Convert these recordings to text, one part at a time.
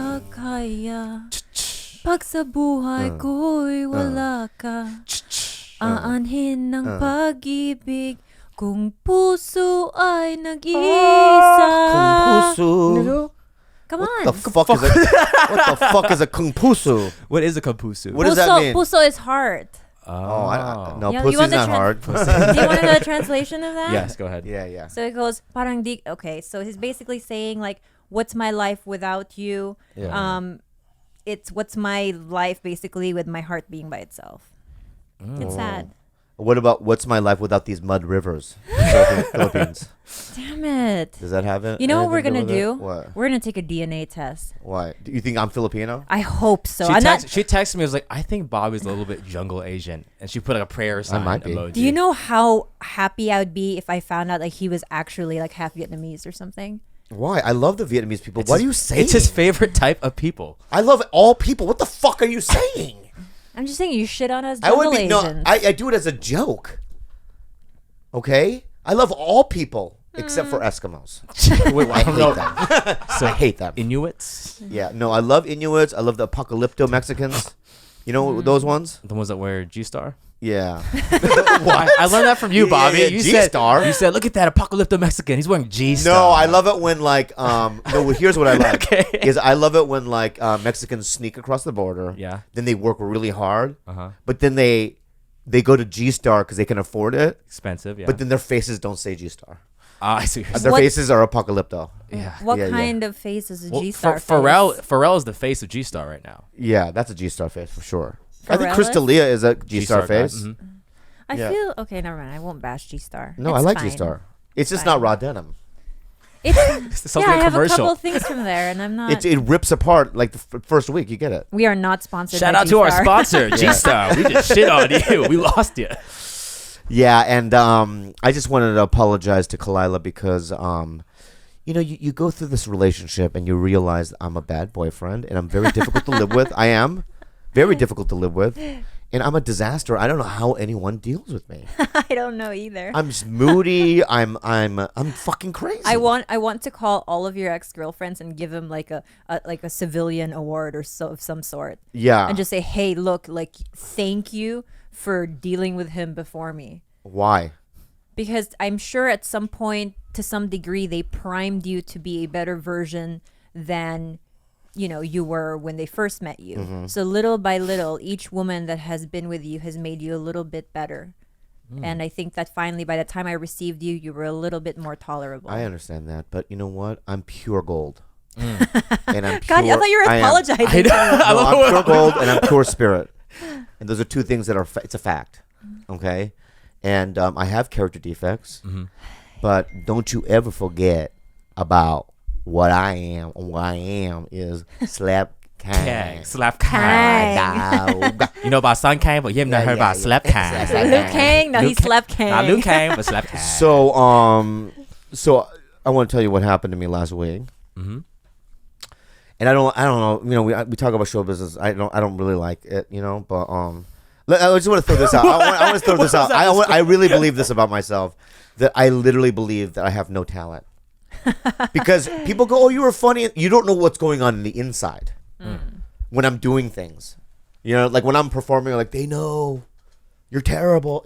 makakaya pag sa buhay ko'y wala ka. Aanhin ng pag-ibig kung puso ay nag-iisa. Kung puso. Come on. What the fuck is a kung puso? What is a kung puso? What does that mean? Puso is heart. No, pussy's not hard. Do you want to know the translation of that? Yes, go ahead. Yeah. So it goes, parang di, okay, so he's basically saying like, what's my life without you? Yeah. It's what's my life basically with my heart being by itself. It's sad. What about what's my life without these mud rivers? Philippines. Damn it. Does that have it? You know what we're going to do? What? We're going to take a DNA test. Why? Do you think I'm Filipino? I hope so. She texted me, was like, I think Bobby's a little bit jungle Asian. And she put like a prayer sign might be. emoji. Do you know how happy I would be if I found out like he was actually like half Vietnamese or something? Why? I love the Vietnamese people. What are you saying? It's his favorite type of people. I love all people. What the fuck are you saying? I'm just saying you shit on us jungle Asians. I do it as a joke. Okay? I love all people except for Eskimos. Wait, I hate them. I hate them. Inuits? Yeah, no, I love Inuits. I love the Apocalypto Mexicans. You know those ones? The ones that wear G-Star? Yeah. Why? I learned that from you, Bobby. Yeah, you G-Star. You said, look at that Apocalypto Mexican. He's wearing G-Star. No, I love it when like no. Here's what I like Okay. is I love it when like Mexicans sneak across the border. Yeah. Then they work really hard. Uh-huh. But then they go to G-Star because they can afford it. Expensive, yeah. But then their faces don't say G-Star. I see what you're Their What- faces are Apocalypto. Yeah. What Yeah, kind of face is a Well, G-star face? Pharrell is the face of G-Star right now. Yeah, that's a G-Star face for sure. I think Pharrell Chris is? D'Elia is a G-Star guy. face. Mhm. I Yeah. feel okay. Never mind. I won't bash G-Star. No, It's I like fine. G-Star. It's just Fine. not raw denim. It's Sounds yeah. I like a have a commercial. couple things from there, and I'm not. It rips apart like the first week. You get it. We are not sponsored. Shout by out to our G-Star. sponsor, G-Star. We just shit on you. We lost you. Yeah, and I just wanted to apologize to Khalyla because you go through this relationship and you realize I'm a bad boyfriend and I'm very difficult to live with. I am very difficult to live with, and I'm a disaster. I don't know how anyone deals with me. I don't know either. I'm just moody. I'm fucking crazy. I want to call all of your ex-girlfriends and give them like a civilian award or so of some sort. Yeah. And just say, hey, look, like thank you for dealing with him before me. Why? Because I'm sure at some point, to some degree, they primed you to be a better version than you were when they first met you. Mm-hmm. So little by little, each woman that has been with you has made you a little bit better. And I think that finally, by the time I received you, you were a little bit more tolerable. I understand that, but you know what? I'm pure gold. And I'm God, I thought you were apologizing. No, I'm pure gold and I'm pure spirit. And those are two things that are it's a fact. Okay? And I have character defects. Mm-hmm. But don't you ever forget about what I am. What I am is slap Kang. Slap Kang. Dog. You know about Sun Kang, but you haven't heard about Slap Kang. Luke Kang? No, he slept Kang. Not Luke Kang, but Slap Kang. So I want to tell you what happened to me last week. Mm-hmm. And I don't know. We talk about show business. I don't really like it. But I just want to throw this out. I want to throw this out. I really believe this about myself. That I literally believe that I have no talent. Because people go, "Oh, you were funny." You don't know what's going on in the inside when I'm doing things. Like when I'm performing, like they know you're terrible.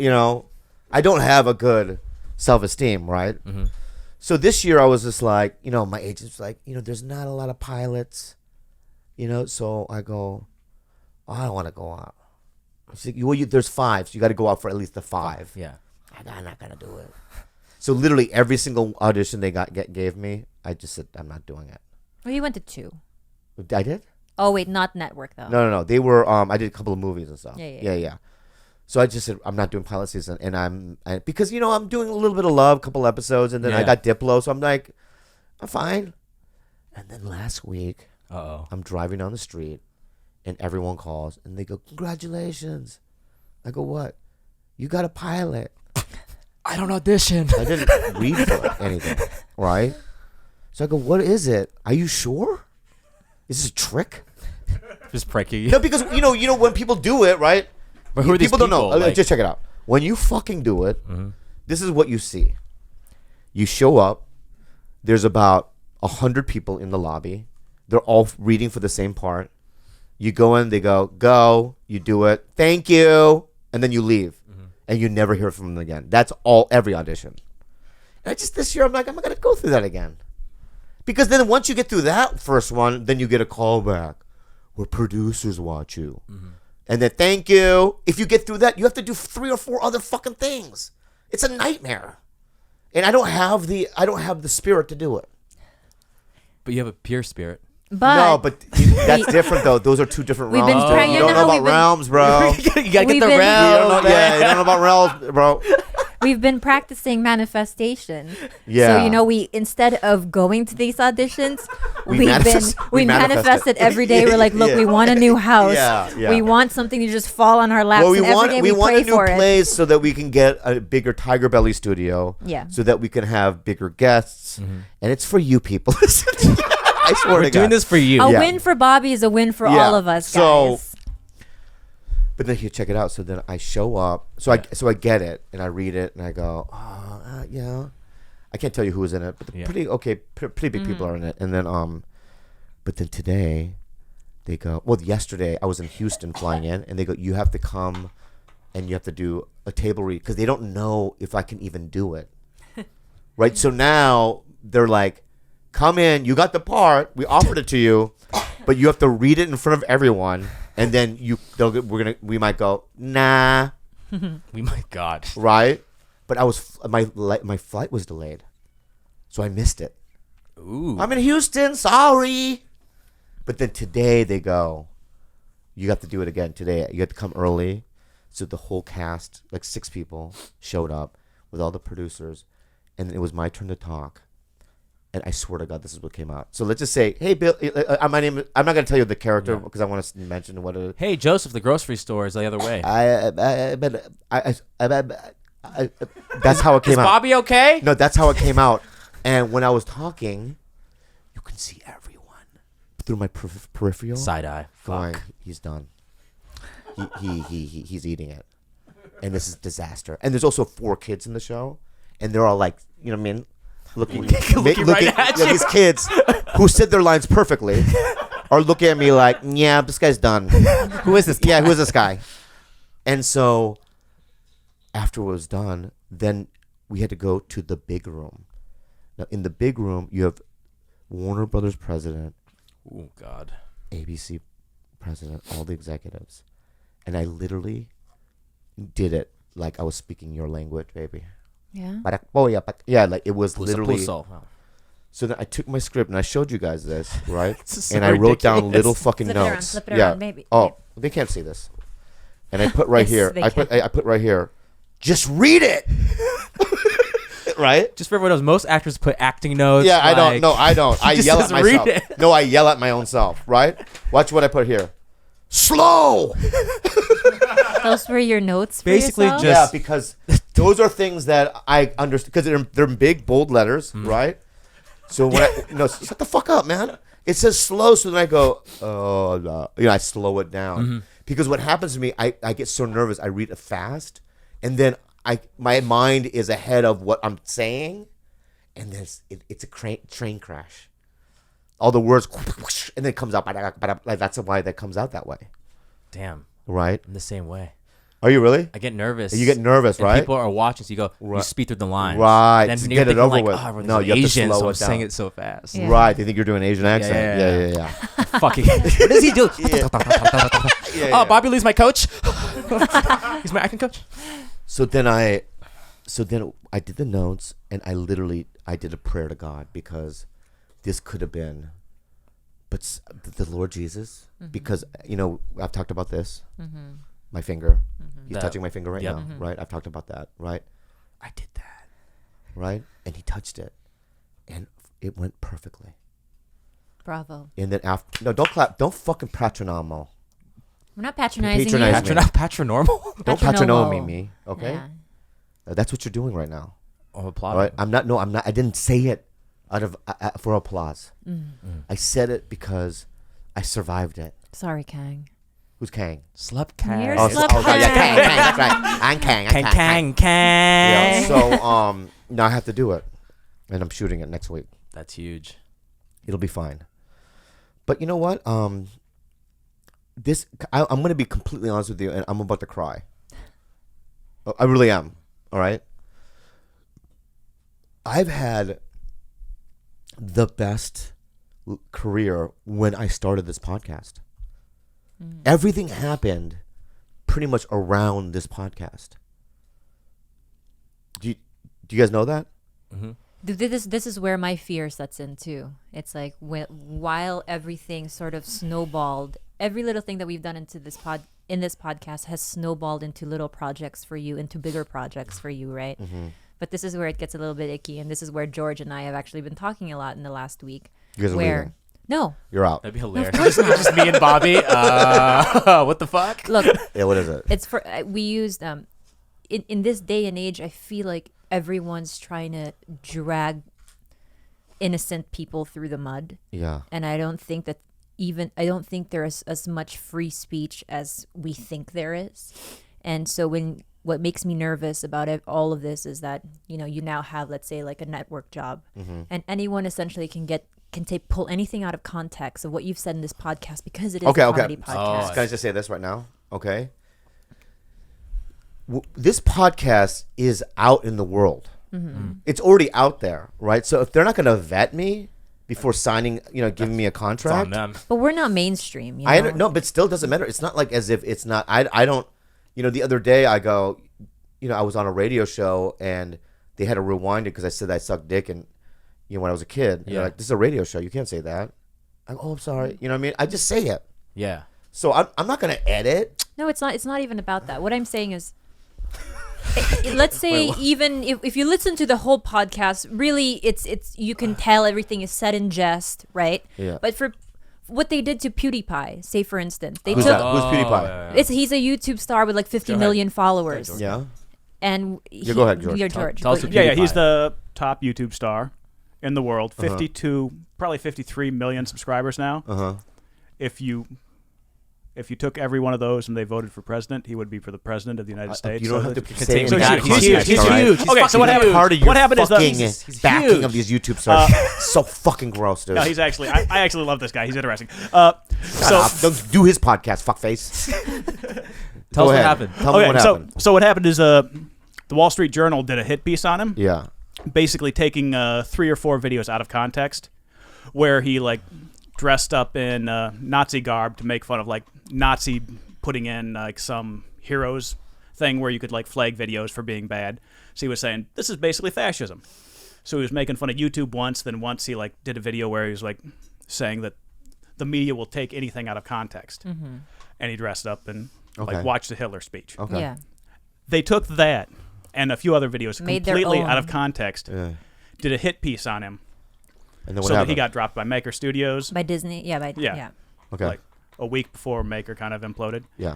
I don't have a good self-esteem, right? Mm-hmm. So this year I was just like, my agent's like, there's not a lot of pilots, So I go, I don't want to go out. She's like, well, there's 5, so you got to go out for at least the 5. Yeah. I'm not gonna do it. So literally every single audition they gave me, I just said I'm not doing it. Well, you went to 2. I did? Oh wait, not network though. No. They were. I did a couple of movies and stuff. Yeah. So I just said I'm not doing pilot season, and because I'm doing a little bit of Love, couple episodes, and then I got Diplo, so I'm like, I'm fine. And then last week, I'm driving down the street, and everyone calls, and they go, "Congratulations!" I go, "What? You got a pilot?" I don't audition. I didn't read for anything, right? So I go, "What is it? Are you sure? Is this a trick?" Just pranking you. No, because when people do it, right? But who are these people? Don't know. like- Just check it out. When you fucking do it, this is what you see. You show up. There's about 100 people in the lobby. They're all reading for the same part. You go in, they go, you do it, thank you, and then you leave, and you never hear from them again. That's every audition. And this year, I'm like, I'm not gonna go through that again, because then once you get through that first one, then you get a call back where producers watch you, and then thank you. If you get through that, you have to do 3 or 4 other fucking things. It's a nightmare, and I don't have the spirit to do it. But you have a pure spirit. But no, but that's different though. Those are 2 different We've realms. been Dude. You don't know about realms, bro. You gotta We've get the been- You realm. don't know about realms, bro. we've been practicing manifestation. Yeah. So we instead of going to these auditions, We we manifested. manifested every day. We're like, look, Yeah. we want a new house. Yeah. We want something to just fall on our laps. Well, we and every want day we want pray a new for it. place so that we can get a bigger TigerBelly studio. Yeah. So that we can have bigger guests, and it's for you people. I swear We're to doing God. this for you. A Yeah. win for Bobby is a win for Yeah. all of us, So- guys. But then here, check it out. So then I show up. So I get it and I read it and I go, yeah. I can't tell you who was in it, but pretty big people are in it. And then but then today, they go. Well, yesterday I was in Houston flying in, and they go, you have to come, and you have to do a table read because they don't know if I can even do it. Right. So now they're like, come in. You got the part. We offered it to you, but you have to read it in front of everyone. And then we might go, nah, God. right? But my flight was delayed, so I missed it. Ooh. I'm in Houston, sorry. But then today they go, you have to do it again today. You have to come early. So the whole cast, like 6 people, showed up with all the producers, and it was my turn to talk. And I swear to God, this is what came out. So let's just say, hey, Bill, my name. I'm not going to tell you the character because I want to mention what it is. Hey, Joseph, the grocery store is the other way. That's how it came Is out. Bobby okay? No, that's how it came out. And when I was talking, you can see everyone through my peripheral. Side eye. Going, Fuck. he's done. He's eating it, and this is disaster. And there's also 4 kids in the show, and they're all like, you know what I mean, looking right at you. These kids who said their lines perfectly are looking at me like, yeah, this guy's done. Who is this guy? Yeah, who is this guy? And so after it was done, then we had to go to the big room. Now, in the big room, you have Warner Brothers president, Oh, God. ABC president, all the executives. And I literally did it like I was speaking your language, baby. Yeah. Yeah, like it was Puso, literally. puso. Wow. So then I took my script and I showed you guys this, right? This is so And I wrote down ridiculous. little fucking Flip it around, notes. flip it yeah. around, maybe. Oh, they can't see this. And I put right Yes, here. they I put right here. Just read it. Right? Just for everyone knows, most actors put acting notes. Yeah, I don't. like- No, I don't. I just yell at says read myself. it. No, I yell at my own self. Right? Watch what I put here. Slow. Those were your notes. Basically for yourself? just- Yeah, because those are things that I understand because they're in big bold letters, right? So when shut the fuck up, man. It says slow, so then I go, oh, no. I slow it down because what happens to me, I get so nervous. I read it fast, and then my mind is ahead of what I'm saying, and then it's a train crash. All the words, and then it comes out. Like that's why that comes out that way, Damn. right? I'm the same way. Are you really? I get nervous. You get nervous, and right? people are watching, so you go, you Right. speed through the lines. Right, Then to you're get it thinking over like, with. Oh, everyone's No, you have to Asian, slow so it I'm saying down. it so fast. Yeah. Right? They think you're doing an Asian accent. yeah. Yeah. Fucking. What does he do? Yeah, Oh, Bobby Lee's my coach. He's my acting coach. So then I did the notes, and I did a prayer to God because this could have been, but the Lord Jesus, because I've talked about this, my finger, he's That- touching my finger right yep. now, right? I've talked about that, right? I did that, right? And he touched it, and it went perfectly. Bravo. And then don't clap, don't fucking patronamo. We're not patronizing Patronize you. me. Patronormal? Don't Patronomo. me, okay? Yeah. That's what you're doing right now. Oh, All applaud. right, I'm not. I didn't say it out of for applause. I said it because I survived it. Sorry, Kang. Who's Kang? Slept You're Kang. Oh, yeah, Kang. Kang. That's right. I'm Kang. Kang. Yeah. So now I have to do it, and I'm shooting it next week. That's huge. It'll be fine. But you know what? I'm going to be completely honest with you, and I'm about to cry. I really am. All right. I've had the best career when I started this podcast. Everything happened pretty much around this podcast. Do you guys know that? Mm-hmm. This is where my fear sets in too. It's like while everything sort of snowballed, every little thing that we've done into this podcast has snowballed into little projects for you, into bigger projects for you, right? Mm-hmm. But this is where it gets a little bit icky, and this is where George and I have actually been talking a lot in the last week. You guys are leaving. No. You're out. That'd be hilarious. Just me and Bobby. What the fuck? Look. Yeah, what is it? It's for we used in this day and age. I feel like everyone's trying to drag innocent people through the mud. Yeah. And I don't think there is as much free speech as we think there is. And so what makes me nervous about all of this is that, you now have, let's say, like a network job, and anyone essentially can pull anything out of context of what you've said in this podcast because it is a comedy podcast. Can I just say this right now? Okay. This podcast is out in the world. It's already out there, right? So if they're not going to vet me before signing, giving me a contract, It's on them. But we're not mainstream. No, but still doesn't matter. It's not like as if it's not. I don't. The other day I go, I was on a radio show and they had to rewind it because I said I sucked dick and when I was a kid. And they're like, this is a radio show. You can't say that. I go, oh, I'm sorry. You know what I mean? I just say it. Yeah. So I'm not going to edit. No, it's not. It's not even about that. What I'm saying is, let's say even if you listen to the whole podcast, really, it's you can tell everything is said in jest, right? Yeah. But for what they did to PewDiePie, say for instance, they Who's took that? Who's PewDiePie? he's a YouTube star with like 50 million followers. Yeah. And go ahead, George. You're George. Tell us Yeah, he's the top YouTube star in the world. 52, probably 53 million subscribers now. If you took every one of those and they voted for president, he would be for the president of the United States. You don't have to continue say with that. that. He's huge. He's huge. Okay, so what happened? Part of your What happened is fucking he's backing huge. of these YouTube stars. So fucking gross, dude. No, he's actually. I actually love this guy. He's interesting. Don't do his podcast, fuckface. Tell us what ahead. happened. Tell me what happened. So what happened is the Wall Street Journal did a hit piece on him. Yeah. Basically taking 3 or 4 videos out of context, where he dressed up in Nazi garb to make fun of Nazi putting in some heroes thing where you could flag videos for being bad. So he was saying this is basically fascism. So he was making fun of YouTube once. Then once he did a video where he was saying that the media will take anything out of context, and he dressed up and watched the Hitler speech. Okay. Yeah. They took that and a few other videos Made their completely own. out of context, did a hit piece on him, And then what so that happened? he got dropped by Maker Studios By Disney. Yeah. Yeah. Okay. a week before Maker kind of imploded. Yeah.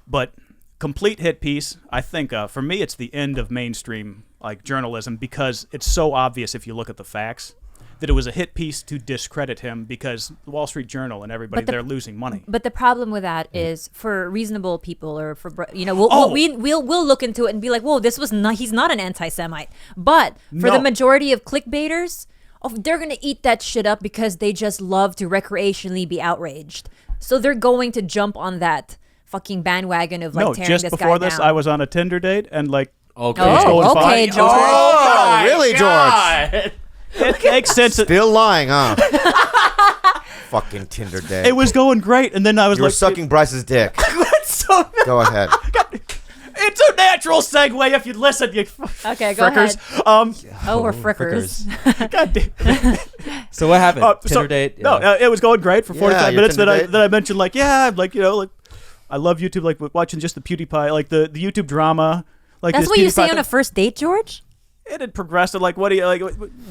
But complete hit piece, I think for me it's the end of mainstream journalism, because it's so obvious if you look at the facts that it was a hit piece to discredit him, because the Wall Street Journal and everybody, they're losing money. But the problem with that is for reasonable people, or for we'll look into it and be like, whoa, he's not an anti-Semite. But for the majority of clickbaiters, they're gonna eat that shit up because they just love to recreationally be outraged. So they're going to jump on that fucking bandwagon of tearing just this before guy this, down. I was on a Tinder date and Okay. was going okay, fine. George. Oh, really, George? It makes sense. Still lying, huh? Fucking Tinder day. It was going great, and then I was You were sucking Bryce's dick. so Go ahead. it's a natural segue if you listen, you Okay, go frickers. Oh, we're frickers. God damn. So what happened? So- Tinder date? No, it was going great for 45 your minutes. Tinder Then date? I mentioned I love YouTube, watching just the PewDiePie, the YouTube drama. That's this what you PewDiePie say on thing. a first date, George? It had progressed. What do you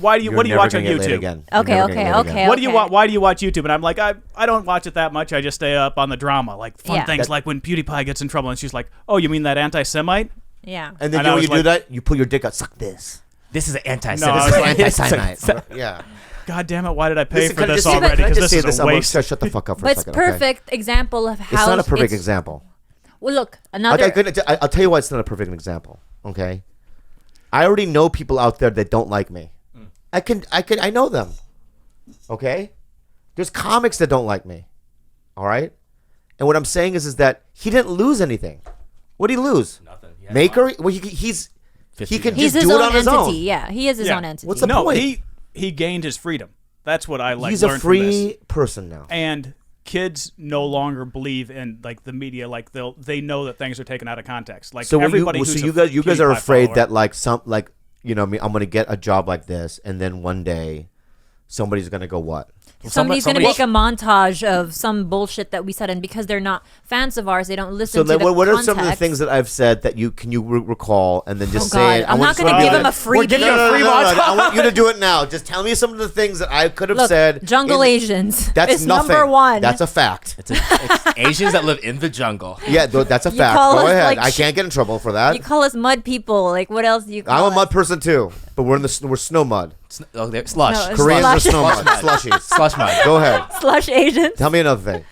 Why do you You're what do you never watch on gonna get laid YouTube? again. You're Okay, never okay, gonna get laid okay. again. What do you want? Why do you watch YouTube? And I'm like, I don't watch it that much. I just stay up on the drama, fun Yeah. things like when PewDiePie gets in trouble, and she's like, "Oh, you mean that anti-Semite?" Yeah. And then And I when was you do that, you pull your dick out. Suck this. This is an No, anti-Semite. This is anti-Semite. Yeah. God damn it! Why did I pay Listen, for can I this just say- already? can I Because just this say is a I'm gonna waste. shut the fuck up for But a it's second. Okay? perfect example of how It's not a perfect example. Well, look, another. I'll tell you why it's not a perfect example. Okay. I already know people out there that don't like me. I know them. Okay. There's comics that don't like me. All right? And what I'm saying is that he didn't lose anything. What did he lose? Nothing. Maker? Well, he can He's just his do it own on his entity. own. Yeah, he is his own entity. What's the No, point? he gained his freedom. That's what I like. He's a learned from this. free person now. And kids no longer believe in like the media. Like they know that things are taken out of context. Like So everybody. you who's guys are PewDiePie afraid follower, that like I'm gonna get a job like this, and then one day somebody's gonna go what? Somebody's going to make a montage of some bullshit that we said, and because they're not fans of ours, they don't listen So to then, the what are context. some of the things that I've said that you recall, and then just Oh, say God. it? I'm not going to give him a freebie. We're giving you a free No. montage. I want you to do it now. Just tell me some of the things that I could have Look, said. Jungle Asians. That's is nothing. number one. That's a fact. It's Asians that live in the jungle. Yeah, that's a fact. call Go us, ahead. like, I can't get in trouble for that. You call us mud people. Like, what else do you call I'm a us? mud person too, but we're snow mud. Slush. No, it's Koreans are slush. snow mud. Slushies. Slush mud. Go ahead. Slush Asians. Tell me another thing.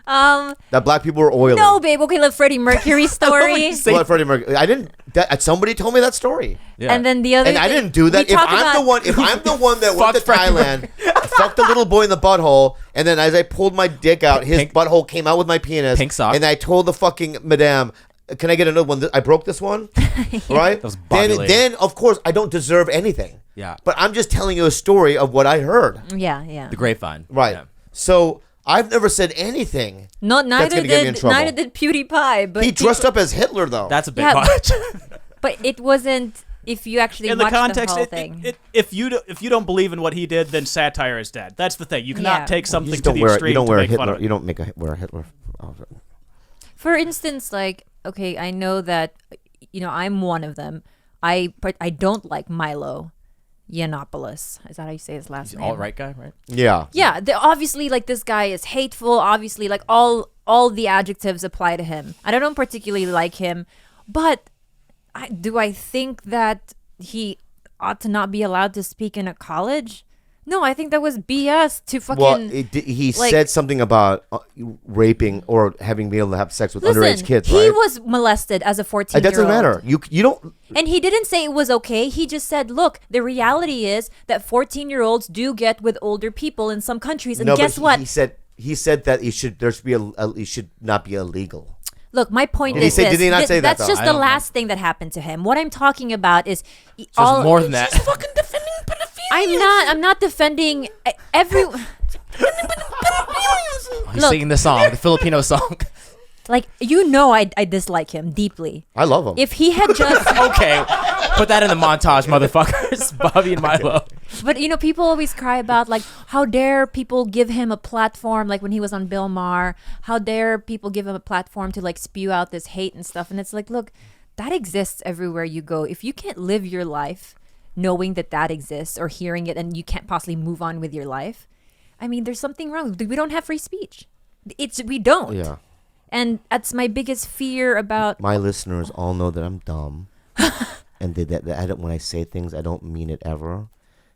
That black people were oily. No, babe. Okay, look, Freddie Mercury story. Well, Freddie Mercury. I didn't. Somebody told me that story, Yeah. And then the other and I thing- didn't do that. we If talk I'm about- the one that went to Fucked Freddie Thailand, fucked the little boy in the butthole, and then as I pulled my dick out, his Pink- butthole came out with my penis. Pink sock. And I told the fucking madame, "Can I get another one? I broke this one." Right? was bobulated. Then of course I don't deserve anything. Yeah. But I'm just telling you a story of what I heard. Yeah. The grapevine. Right. Yeah. So I've never said anything. No, That's neither gonna get me in did trouble. neither did PewDiePie. But He dressed up as Hitler though. That's a bit Yeah, much. But it wasn't. If you actually in the watch context, the whole thing. if you don't believe in what he did, then satire is dead. That's the thing. You cannot Yeah. take You something just to don't the wear. extreme You don't to wear a make fun Hitler. of it. You don't wear a Hitler outfit. For instance, like, okay, I know that, I'm one of them. But I don't like Milo Yiannopoulos. Is that how you say his last He's name? all right guy, right? Yeah. Yeah, obviously, like, this guy is hateful. Obviously, like, all the adjectives apply to him. I don't particularly like him, but do I think that he ought to not be allowed to speak in a college? No, I think that was BS to fucking. Well, he like- said something about raping or having been able to have sex with Listen, underage kids, he right? was molested as a 14-year-old. It doesn't matter. You don't. And he didn't say it was okay. He just said, look, the reality is that 14-year-olds do get with older people in some countries. And No, guess but what? he said that it should not be illegal. Look, my point Did he is say- this. did he not say that, That's though? just I the don't last thing that happened to him. What I'm talking about is So it's more than that. Fucking defending pedophilia. I'm not defending every. He's Look. singing the song, the Filipino song. Like, I dislike him deeply. I love him. If he had just. Okay, put that in the montage, motherfuckers. Bobby and Milo. But people always cry about, like, how dare people give him a platform, like when he was on Bill Maher. How dare people give him a platform to, like, spew out this hate and stuff. And it's like, look, that exists everywhere you go. If you can't live your life knowing that exists or hearing it and you can't possibly move on with your life, I mean, there's something wrong. We don't have free speech. We don't. Yeah. And that's my biggest fear about. My listeners all know that I'm dumb, and that I don't. When I say things, I don't mean it ever,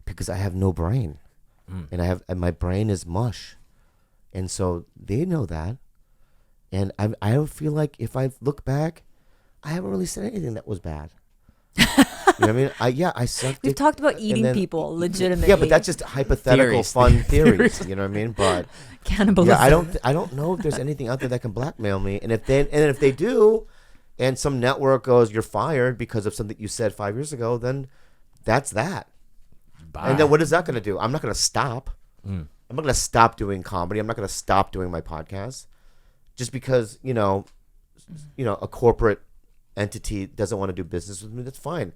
because I have no brain, and my brain is mush, and so they know that, and I don't feel like if I look back, I haven't really said anything that was bad. You know what I mean? I sucked. We've dick, talked about and eating then- people legitimately. Yeah, but that's just hypothetical, Theories. fun theories. You know what I mean? But cannibalism. yeah, I don't know if there's anything out there that can blackmail me. And if they do, and some network goes, "You're fired because of something you said 5 years ago," then that's that. Bye. And then what is that going to do? I'm not going to stop. I'm not going to stop doing comedy. I'm not going to stop doing my podcast just because a corporate entity doesn't want to do business with me. That's fine.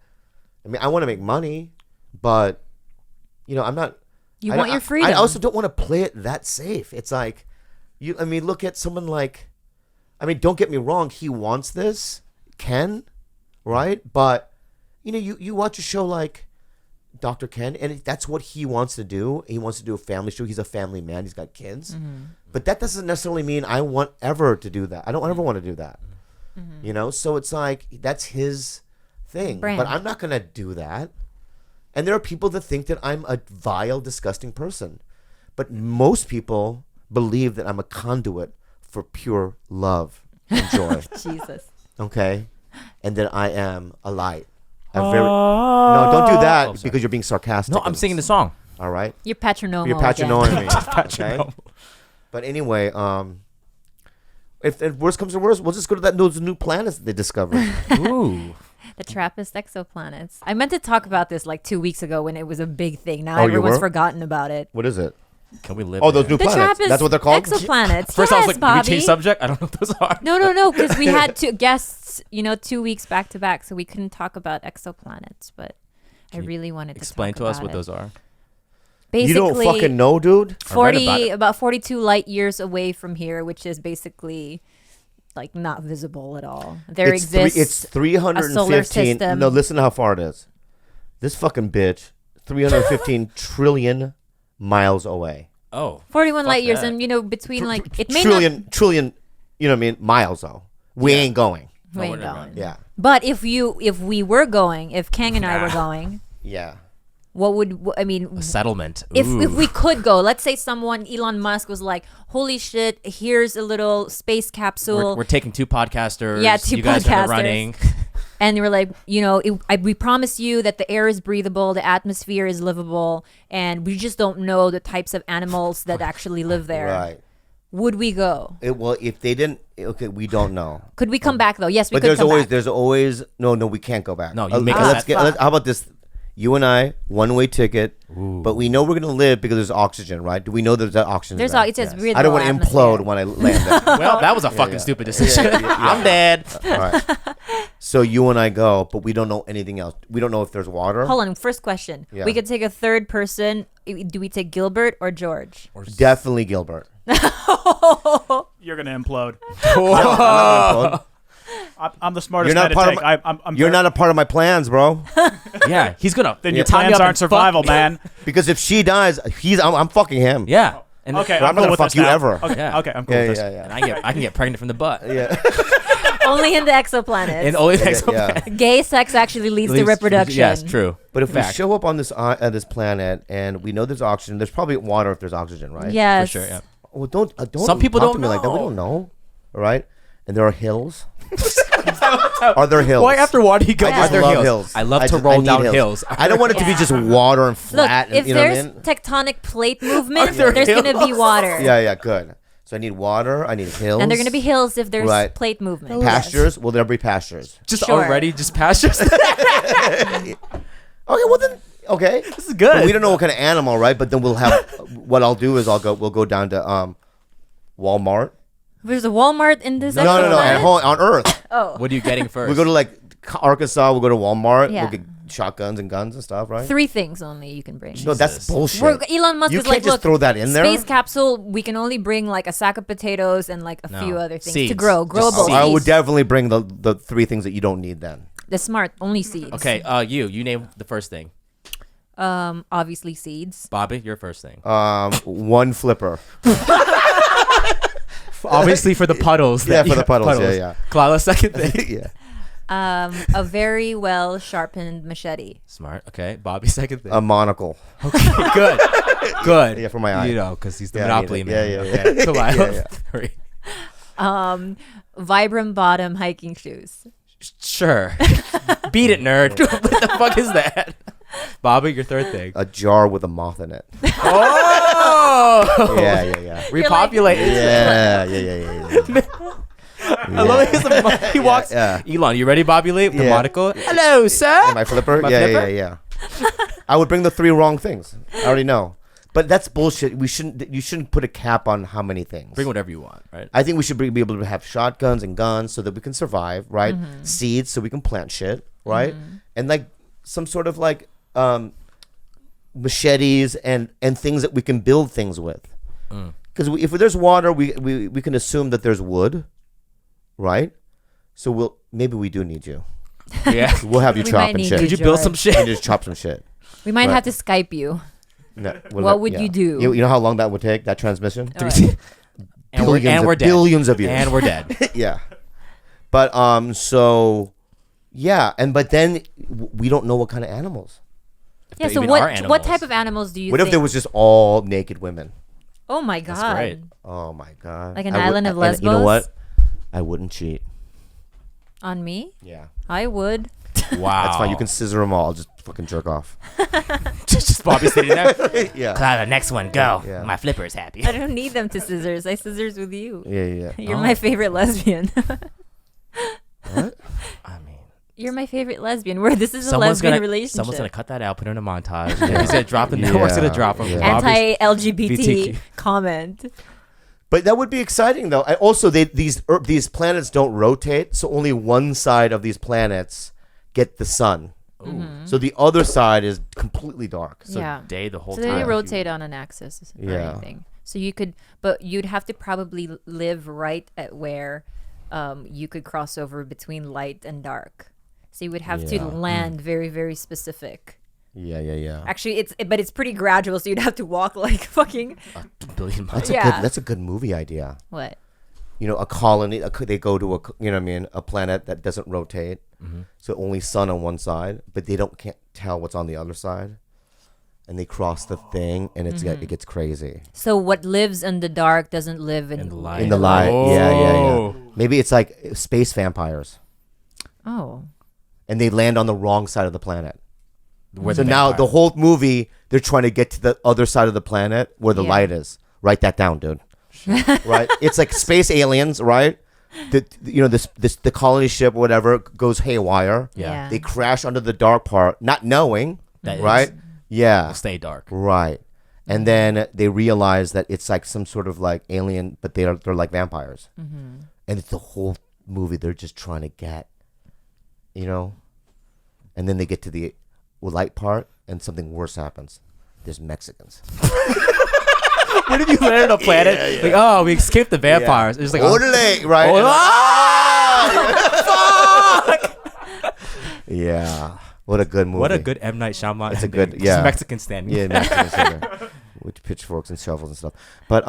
I mean, I want to make money, but I'm not. You I want don't- your freedom. I also don't want to play it that safe. It's like, look at someone like, don't get me wrong. He wants this, Ken, right? But, you watch a show like Dr. Ken, and that's what he wants to do. He wants to do a family show. He's a family man. He's got kids. But that doesn't necessarily mean I want ever to do that. I don't ever want to do that. So it's like, that's his thing. Brand. But I'm not going to do that. And there are people that think that I'm a vile, disgusting person. But most people believe that I'm a conduit for pure love and joy. Jesus. Okay? And that I am a light. No, don't do that because you're being sarcastic. No, I'm singing the song. All right. You're patronomal. You're again. patronoing me. Okay? But anyway, if worst comes to worst, we'll just go to those new planets that they discovered. Ooh. The Trappist exoplanets. I meant to talk about this like 2 weeks ago when it was a big thing. Now Oh, you everyone's were? forgotten about it. What is it? Can we live? Oh, those there? new The planets. Trappist That's what they're called. exoplanets. First, yes, I was like, Bobby. did we change subject? I don't know what those are. No, because we had two guests, 2 weeks back to back, so we couldn't talk about exoplanets. But I Can you really wanted to Explain talk to us about what it. those are. Basically, You don't fucking know, dude. I read about 40 it. about 42 light years away from here, which is basically like not visible at all. There exists It's 315. a solar system. No, listen to how far it is. This fucking bitch, 315 trillion miles away. Oh. 41 light years, that. and between like it may Trillion. You know what I mean? Miles though. We ain't going. not. We ain't we're not going. going. Yeah. But if we were going, if Kang and I were going, Yeah. what would I mean? A settlement. If Ooh. we could go, let's say Elon Musk was like, "Holy shit! Here's a little space capsule." we're taking 2 podcasters. Yeah, 2 you guys are podcasters. running. And they were like, we promise you that the air is breathable, the atmosphere is livable, and we just don't know the types of animals that actually live there. Right. Would we go? Well, if they didn't, okay, we don't know. Could we come back though? Yes, we But could come back. there's always no, we can't go back. No, you make us fuck. how about this? You and I, one-way ticket, but we know we're gonna live because there's oxygen, right? Do we know there's that oxygen? There's there? it says Yes. breathable I don't want to atmosphere. implode when I land there. Well, that was a fucking stupid decision. I'm dead. All right. So you and I go, but we don't know anything else. We don't know if there's water. Hold on, first question. Yeah. We could take a third person. Do we take Gilbert or George? Definitely Gilbert. You're gonna implode. No, I'm not gonna implode. I'm the smartest You're guy not to part of take. my- I'm You're very- not a part of my plans, bro. Yeah, he's gonna. Then your tie me plans up aren't and fuck survival, me. man. Because if she dies, I'm fucking him. Yeah. And Okay, But I'm not cool gonna with fuck this you now. ever. Okay, Yeah. okay, I'm cool Yeah, with yeah, this. yeah. And I can get pregnant from the butt. Yeah. Only in the exoplanets. And only Yeah, next yeah. Gay sex actually leads to reproduction. Yes, true. But if Fact. we show up on this planet and we know there's oxygen, there's probably water if there's oxygen, right? Yes. For sure. Yeah. Well, don't Some people talk don't to me like that. We know. don't know. All right. And there are hills. Are there hills? Why after water you go? I just Are there love hills? hills. I love to just- roll need down hills. I don't want it to be just water and Look, flat. if and, you know what I there's mean? tectonic plate movement, there there's going to be hills? water. Yeah, good. So I need water. I need hills. And they're going to be hills if there's Right. plate movement. pastures. Will there be pastures? Just Sure. already just pastures. Okay, well then, okay. This is good. But we don't know what kind of animal, right? But then we'll have. What I'll do is we'll go down to Walmart. There's a Walmart in this No, exoplanet? at home on Earth. Oh. What are you getting first? We go to like Arkansas. We'll go to Walmart. Yeah. We'll get shotguns and guns and stuff, right? 3 things only you can bring. No, that's Jesus. bullshit. Elon Musk You is can't like, just look, throw that in there. space capsule, we can only bring like a sack of potatoes and like a No. few other things to Seeds. grow. Just Growable seeds. I would seeds. definitely bring the 3 things that you don't need then. The smart, only seeds. Okay, you name the first thing. Obviously seeds. Bobby, your first thing. 1 flipper. Obviously for the puddles. Yeah, for the puddles. Yeah. Khalyla, second thing. Yeah. A very well sharpened machete. Smart. Okay, Bobby, second thing. A monocle. Good. Good. Yeah, for my eye. You know, because he's the Yeah, I Monopoly need it. man. Yeah, Okay. Khalyla, Yeah, 3. Vibram bottom hiking shoes. Sure. Beat it, nerd. What the fuck is that? Bobby, your third thing. A jar with a moth in it. Oh! Yeah. Repopulate. Yeah. I love it. He walks. Yeah. Elon, you ready, Bobby Lee? The Yeah. monocle. Hello, sir. My flipper? My Yeah, flipper? yeah. I would bring the 3 wrong things. I already know. But that's bullshit. You shouldn't put a cap on how many things. Bring whatever you want, right? I think we should be able to have shotguns and guns so that we can survive, right? Seeds so we can plant shit, right? And like some sort of like machetes and things that we can build things with. Because if there's water, we can assume that there's wood, right? So maybe we do need you. Yeah. We'll have you We chop might and need shit. you, Could you build some George. shit? And just chop some shit. We might Right. have to Skype you. No, What would you do? You know how long that would take? That transmission? And we're dead. Billions of years. And we're dead. Yeah. But so yeah, but then we don't know what kind of animals. Yeah, They so even what are what animals. type of animals do you What think? if there was just all naked women? Oh my god. great. Oh my god. Like an I would- island of and You know Lesbos? what? I wouldn't cheat. On me? Yeah. I would. Wow. That's fine. You can scissor them all. Just fucking jerk off. Just Bobby sitting there. Yeah. Khalyla, next one, go. Yeah. My flipper is happy. I don't need them to scissors. I scissors with you. Yeah. You're my favorite lesbian. What? I mean, You're my favorite lesbian. Where this is a someone's lesbian gonna relationship. someone's gonna cut that out, put it in a montage. Yeah. He's gonna drop the network's gonna drop him. Yeah. Bobby's- Anti-LGBT VTQ. comment. But that would be exciting, though. And also, these planets don't rotate, so only one side of these planets get the sun. So the other side is completely dark. So Yeah. day the whole So time. they rotate on an axis or Yeah. anything. So you could, but you'd have to probably live right at where you could cross over between light and dark. So you would have to Yeah. land very, very specific. Yeah. Actually, but it's pretty gradual. So you'd have to walk like fucking A billion miles. That's a good movie idea. what? You know, a colony. They go to a planet that doesn't rotate, so only sun on one side, but they can't tell what's on the other side, and they cross the thing, and it gets crazy. So what lives in the dark doesn't live in In the light. In the light, yeah. Oh. Maybe it's like space vampires, Oh, and they land on the wrong side of the planet. Where So the now vampire- the whole movie, they're trying to get to the other side of the planet where the Yeah. light is. Write that down, dude. Right? It's like space aliens, right? The colony ship, whatever, goes haywire. Yeah. They crash under the dark part, not knowing, That right? is- Yeah, will stay dark. right. And then they realize that it's like some sort of like alien, but they're like vampires. And it's the whole movie they're just trying to get, and then they get to the light part, and something worse happens. There's Mexicans. Where did you land on a planet? Like, oh, we escaped the vampires. It's like, Orale, right? Oh, Yeah. What a good movie. what a good M. Night Shyamalan. It's a ending. good- Just yeah. Mexican standing. Yeah, Mexicans in there with pitchforks and shovels and stuff. But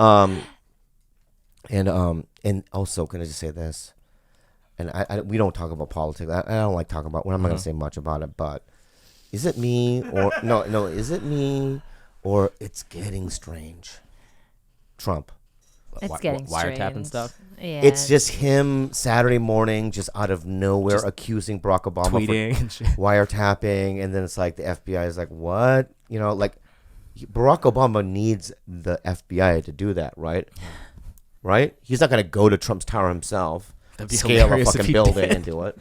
and also, can I just say this? And we don't talk about politics. I don't like talking about. Well, I'm not gonna say much about it. But is it me or no? Is it me or it's getting strange? Trump. it's getting wiretap strange. and stuff. Yeah, It's just him Saturday morning, just out of nowhere, Just accusing Barack Obama Tweeting and shit. for wiretapping, and then it's like the FBI is like, "What?" Like Barack Obama needs the FBI to do that, right? Right? He's not gonna go to Trump's tower himself, That'd be scale a hilarious if fucking he building did. and do it.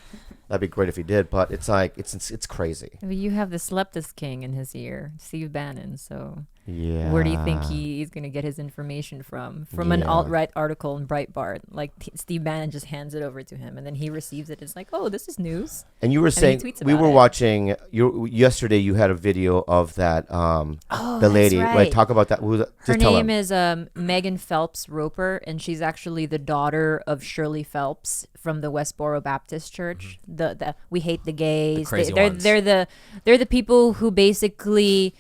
That'd be great if he did, but it's like it's crazy. But you have the Sleptus King in his ear, Steve Bannon. So Yeah. where do you think he's going to get his information from? From an Yeah. alt-right article in Breitbart. Like Steve Bannon just hands it over to him, and then he receives it. It's like, oh, this is news. And you were he saying tweets we about were it. watching yesterday. You had a video of that the that's lady. right. Talk about that. Her Just tell name him. is Megan Phelps Roper, and she's actually the daughter of Shirley Phelps from the Westboro Baptist Church. The we hate the gays. crazy they're ones. they're the people who basically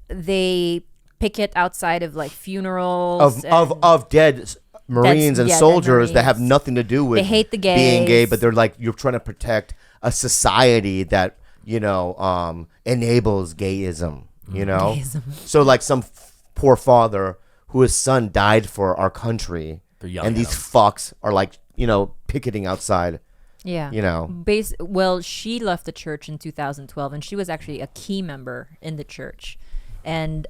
they picket outside of like funerals of dead Marines and dead soldiers that have Marines. nothing to do with They hate the being gay, gays. but they're like, you're trying to protect a society that enables gayism. Gayism. So like some poor father whose son died for our country, They're yelling and at these him. fucks are like picketing outside. Yeah. Well, she left the church in 2012, and she was actually a key member in the church. And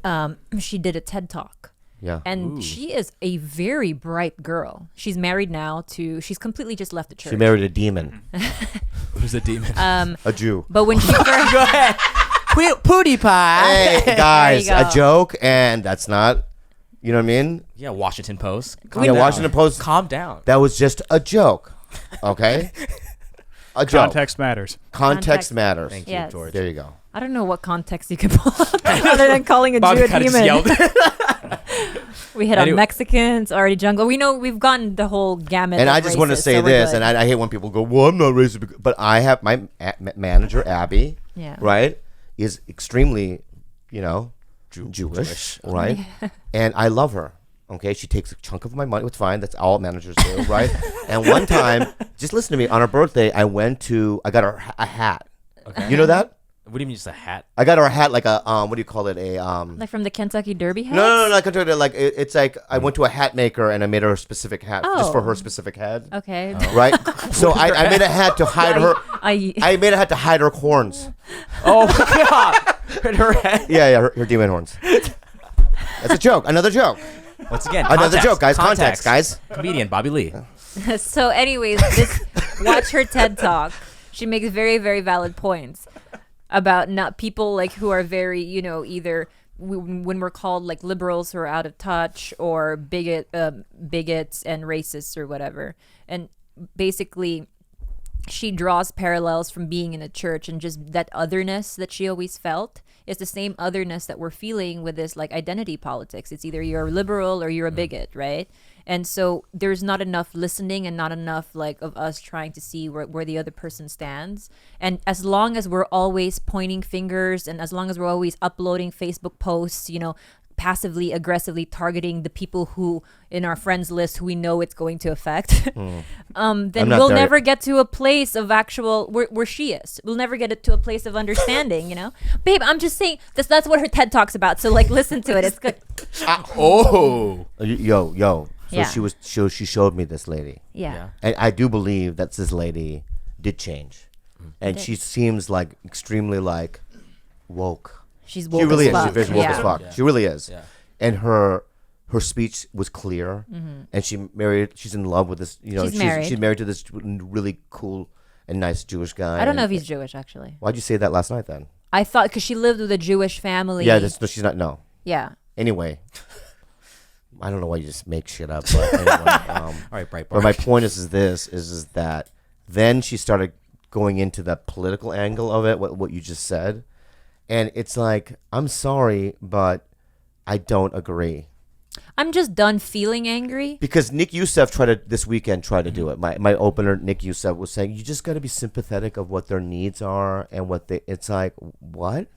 she did a TED Talk. Yeah. And she is a very bright girl. She's married now she's completely just left the church. She married a demon, Who's the demon? a Jew. But when she first, Go ahead. Pootie pie. Hey guys, There you a go. joke, and that's not. You know what I mean? Yeah, Washington Post. Yeah, Washington Post. Calm down. That was just a joke. Okay? A joke. Context matters. Context matters. Thank you, Yes. George. There you go. I don't know what context you could pull up other than calling a Bobby Jew a kind of just demon. yelled. We hit Anyway. on Mexicans, already jungle. We know we've gotten the whole gamut. And of I just want to races, say so we're this, good. and I hate when people go, well, I'm not racist, but I have my manager, Abby, Yeah. right, is extremely, Jewish, right? And I love her. Okay, she takes a chunk of my money. It's fine. That's all managers do, right? And one time, just listen to me. On her birthday, I got her a hat. Okay. You know that? What do you mean just a hat? I got her a hat, like a what do you call it? Like from the Kentucky Derby hats? No, like it's like I went to a hat maker and I made her a specific hat just for Oh. her specific head. Okay. Right? So I made a hat to hide her. I I made a hat to hide her corns. Oh my god! In her head. Yeah, her demon horns. That's a joke. Another joke. Once again, Another context, joke, guys. Context, guys. Comedian Bobby Lee. So, anyways, watch her TED talk. She makes very, very valid points about not people like who are very, either when we're called like liberals who are out of touch or bigots and racists or whatever. And basically, she draws parallels from being in a church, and just that otherness that she always felt is the same otherness that we're feeling with this like identity politics. It's either you're a liberal or you're a bigot, right? And so there's not enough listening and not enough like of us trying to see where the other person stands. And as long as we're always pointing fingers, and as long as we're always uploading Facebook posts, passively aggressively targeting the people who in our friends list who we know it's going to affect, then we'll never get to a place of actual where she is. We'll never get it to a place of understanding, Babe, I'm just saying that's what her TED talk's about. So like listen to it. It's good. Yo. So Yeah. she showed me this lady. Yeah. And I do believe that this lady did change. And she seems like extremely like woke. She's woke She really as is. fuck. She's very woke Yeah. as fuck. Yeah. She really is. Yeah. And her speech was clear. And she's in love with this, She's married. she's married to this really cool and nice Jewish guy. I don't know if he's Jewish actually. Why'd you say that last night then? I thought because she lived with a Jewish family. Yeah, she's not. No. Yeah. Anyway, I don't know why you just make shit up. But anyway, All right, Breitbart. but my point is that then she started going into the political angle of it, what you just said, and it's like, I'm sorry, but I don't agree. I'm just done feeling angry. Because Nick Youssef this weekend tried to do it. My opener, Nick Youssef, was saying you just got to be sympathetic of what their needs are and what it's like, what?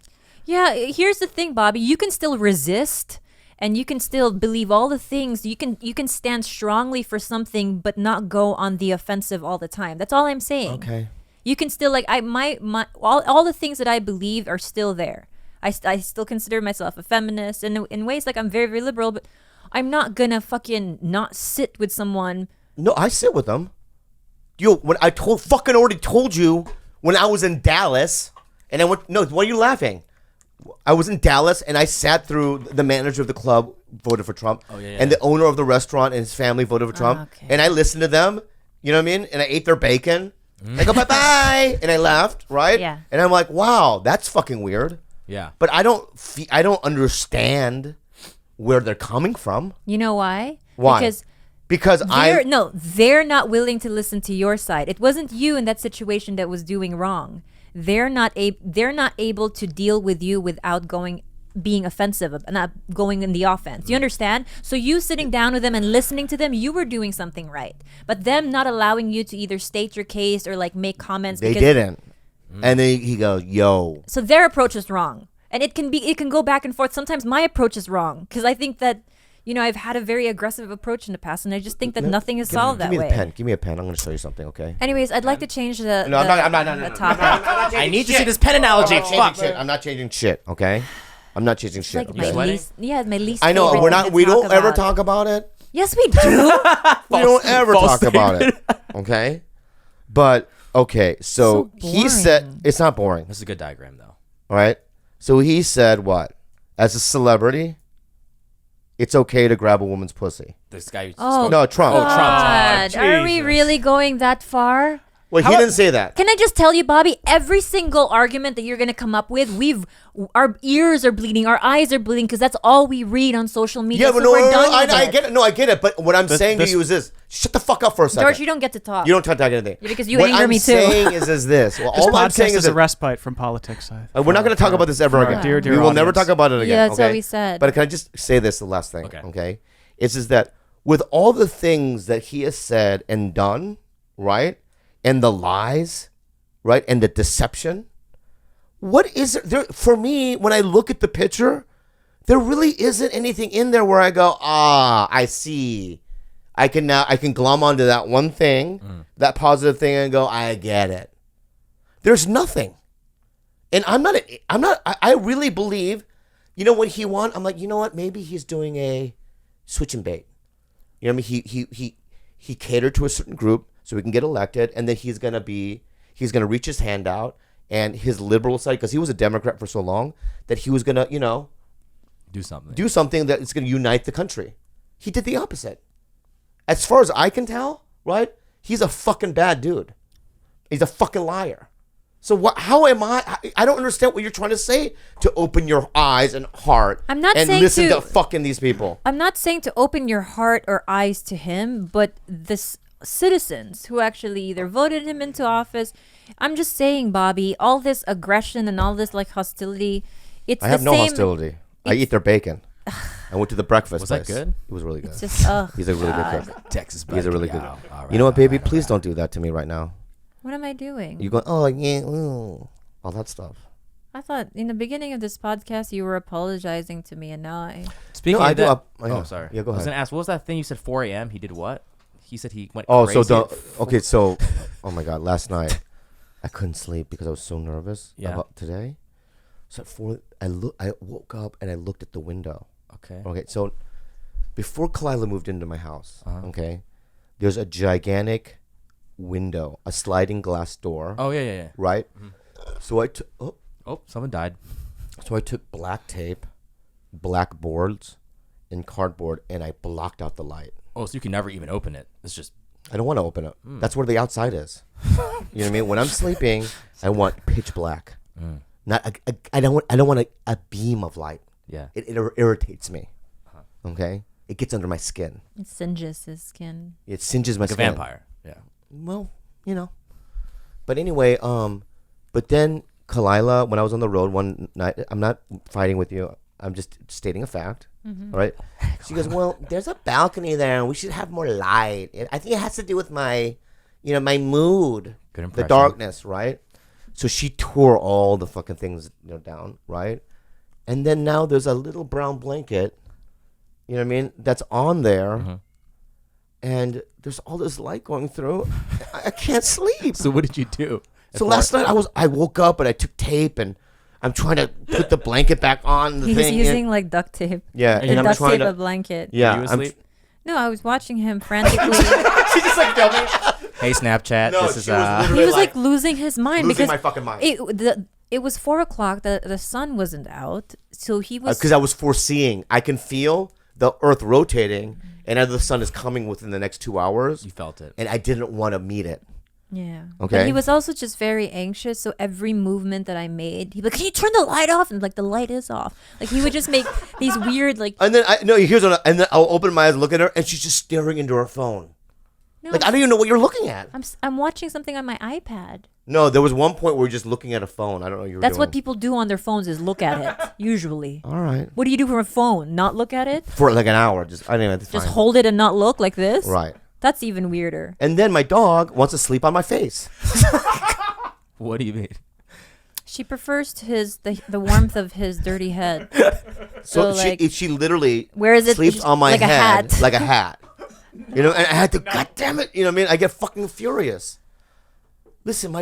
Yeah, here's the thing, Bobby. You can still resist and you can still believe all the things. You can stand strongly for something but not go on the offensive all the time. That's all I'm saying. Okay. You can still like all the things that I believe are still there. I still consider myself a feminist and in ways like I'm very, very liberal, but I'm not gonna fucking not sit with someone. No, I sit with them. When I already told you when I was in Dallas, and I went. No, why are you laughing? I was in Dallas and I sat through the manager of the club voted for Trump, and the owner of the restaurant and his family voted for Trump, Okay. and I listened to them. You know what I mean? And I ate their bacon. I go bye, and I laughed, right? Yeah. And I'm like, wow, that's fucking weird. Yeah. But I don't understand where they're coming from. You know why? Why? Because they're not willing to listen to your side. It wasn't you in that situation that was doing wrong. They're not able to deal with you without being offensive, not going in the offense. You understand? So you sitting down with them and listening to them, you were doing something right. But them not allowing you to either state your case or like make comments. they didn't. And then he goes, yo. So their approach is wrong, and it can go back and forth. Sometimes my approach is wrong because I think that I've had a very aggressive approach in the past, and I just think that nothing is solved that way. Give me a pen. I'm going to show you something, okay? Anyways, I'd like to change the No, I'm not. the topic. I need to see this pen analogy. Fuck. I'm not changing shit, okay? I'm not changing It's shit. like okay? my least. Yeah, my least. I know favorite we're thing not. to We don't ever about. talk about it. Yes, we do. We don't ever false talk about it, okay? But okay, so So he said boring. it's not boring, This is a good diagram, though. all right? So he said what? As a celebrity, it's okay to grab a woman's pussy. This guy. who Oh, spoke- No, Trump. God, are we Jesus. really going that far? Well, he didn't say that. Can I just tell you, Bobby? Every single argument that you're gonna come up with, our ears are bleeding, our eyes are bleeding, because that's all we read on social media. Yeah, so but no, we're done with I it. get it. No, I get it. But what I'm saying to this- you is this: shut the fuck up for a second. George, you don't get to talk. You don't talk anything. Yeah, because you what anger I'm me too. saying is this. Well, This all I'm podcast saying is is a respite from politics. we're not going to talk about this ever for our again. dear, dear we will never audience. talk about it again. Yeah, that's what okay? we said. But can I just say this, the last thing? Okay. Okay. It's just that with all the things that he has said and done, right, and the lies, right, and the deception, what is it there for me when I look at the picture? There really isn't anything in there where I go, I see. I can glom onto that one thing, that positive thing, and go, I get it. There's nothing. And I really believe, when he won, I'm like, you know what? Maybe he's doing a switch and bait. You know what I mean? He catered to a certain group so he can get elected, and then he's gonna reach his hand out and his liberal side, because he was a Democrat for so long, that he was gonna, Do something. do something that is gonna unite the country. He did the opposite. As far as I can tell, right? He's a fucking bad dude. He's a fucking liar. So what? How am I? I don't understand what you're trying to say. To open your eyes and heart. I'm not and saying listen to- to fucking these people. I'm not saying to open your heart or eyes to him, but the citizens who actually either voted him into office. I'm just saying, Bobby, all this aggression and all this like hostility. It's I have the no same, hostility. I eat their bacon. I went to the breakfast Was place. that good? It was really good. It's just He's a really good cook. Texas. He's a really good. All right, You know what, baby? all right, Please don't do that to me right now. What am I doing? You go, oh yeah, ooh, all that stuff. I thought in the beginning of this podcast you were apologizing to me, and now I. Speaking No, I of do. that, Yeah. sorry. Yeah, go I was ahead. gonna ask, what was that thing you said? 4 a.m. He did what? He said he went. Oh, crazy so at okay, so oh my god, last night I couldn't sleep because I was so nervous Yeah. about today. So at 4, I woke up and I looked at the window. Okay. Okay, so before Khalyla moved into my house, Uh-huh. okay, there's a gigantic window, a sliding glass door, Oh yeah. right? So I took Oh, someone died. so I took black tape, black boards, and cardboard, and I blocked out the light. Oh, so you can never even open it. It's just. I don't want to open it. That's where the outside is. You know what I mean? When I'm sleeping, I want pitch black. Not I don't want a beam of light. Yeah. It irritates me. Okay? It gets under my skin. It singes his skin. It singes my Like a skin. vampire. Yeah. Well, But anyway, but then Khalyla, when I was on the road one night, I'm not fighting with you. I'm just stating a fact. All right? She goes, well, there's a balcony there, and we should have more light. I think it has to do with my, my mood. Good The impression. darkness, right? So she tore all the fucking things down, right? And then now there's a little brown blanket, you know what I mean, that's on there. And there's all this light going through. I can't sleep. So what did you do? So last night I woke up and I took tape and I'm trying to put the blanket back on the He was thing. using like duct tape. yeah, And and I'm duct trying tape to. a blanket. Yeah, Were you I'm asleep? No, I was watching him frantically. She's just like filming. Hey Snapchat, No, this is she was He was like losing his mind losing because my fucking mind. it was 4:00. The sun wasn't out, so he was. Because I was foreseeing. I can feel the Earth rotating, and as the sun is coming within the next 2 hours, You felt it. and I didn't want to meet it. Yeah. Okay. But he was also just very anxious. So every movement that I made, he'd be like, "Can you turn the light off?" And like the light is off. Like he would just make these weird like. And then and then I'll open my eyes, look at her, and she's just staring into her phone. No, Like I don't even know what you're looking at. I'm watching something on my iPad. No, there was one point where we're just looking at a phone. I don't know what you were That's doing. what people do on their phones is look at it. Usually. All right. What do you do from a phone? Not look at it? For like an hour, just I don't know. That's Just fine. hold it and not look like this? Right. That's even weirder. And then my dog wants to sleep on my face. What do you mean? She prefers to the warmth of his dirty head. So So, like, she literally where is it? sleeps Just on my like a head hat. like a hat. And I had to, God damn it, you know what I mean? I get fucking furious. Listen,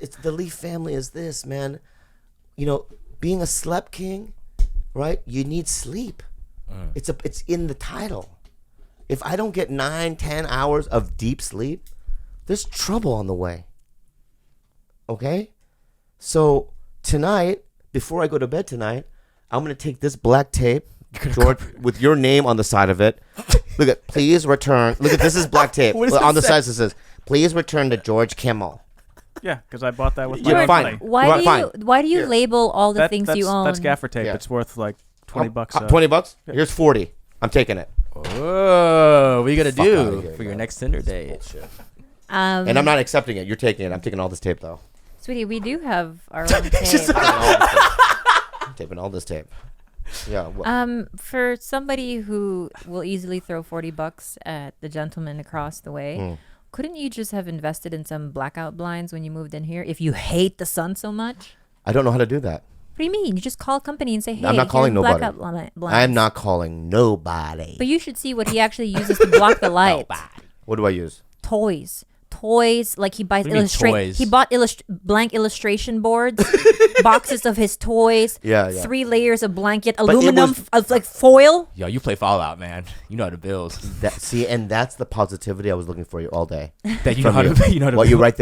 it's the Lee family is this, man. Being a slept king, right? You need sleep. It's in the title. If I don't get 9-10 hours of deep sleep, there's trouble on the way. Okay? So tonight, before I go to bed tonight, I'm gonna take this black tape, George, with your name on the side of it. Look at, please return. Look at this is black tape. What does On it the say? side it says, please return to George Kimmel. Yeah, because I bought that with You're my fine. money. Why do you Here. label all the things that's, you own? That's gaffer tape. Yeah. It's worth like $20. $20? Here's 40. I'm taking it. Oh, what are you gonna Fuck outta do here, for your man. next Tinder date? And I'm not accepting it. You're taking it. I'm taking all this tape though. Sweetie, we do have our own tape. I'm taping all this tape. Yeah. For somebody who will easily throw $40 at the gentleman across the way, couldn't you just have invested in some blackout blinds when you moved in here? If you hate the sun so much, I don't know how to do that. what do you mean? You just call a company and say, "Hey, I'm not calling here's nobody. blackout blinds." I'm not calling nobody. But you should see what he actually uses to block the light. What do I use? Toys, like he buys What do you mean toys? He bought blank illustration boards, boxes of his toys. Yeah. 3 layers of blanket, it aluminum was- of like foil. Yo, you play Fallout, man. You know how to build. And that's the positivity I was looking for you all day. That you know From how you. to. You know how to Well, build. you're right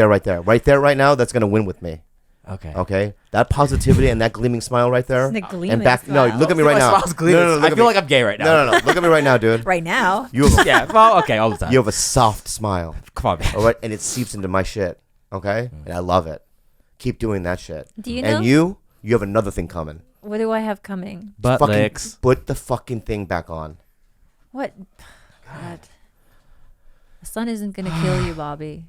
there, right now. That's gonna win with me. Okay. Okay, that positivity and that gleaming smile right there. The gleaming and back. smile. No, look at me My right now. smile's gleaming. No, I look at feel me. like I'm gay right now. No. Look at me right now, dude. Right now. You have a, Yeah. Well, okay, all the time. you have a soft smile. Come on, man. All right, and it seeps into my shit. Okay, and I love it. Keep doing that shit. Do you know? And you have another thing coming. What do I have coming? Butt Fucking licks. put the fucking thing back on. What? God. The sun isn't gonna kill you, Bobby.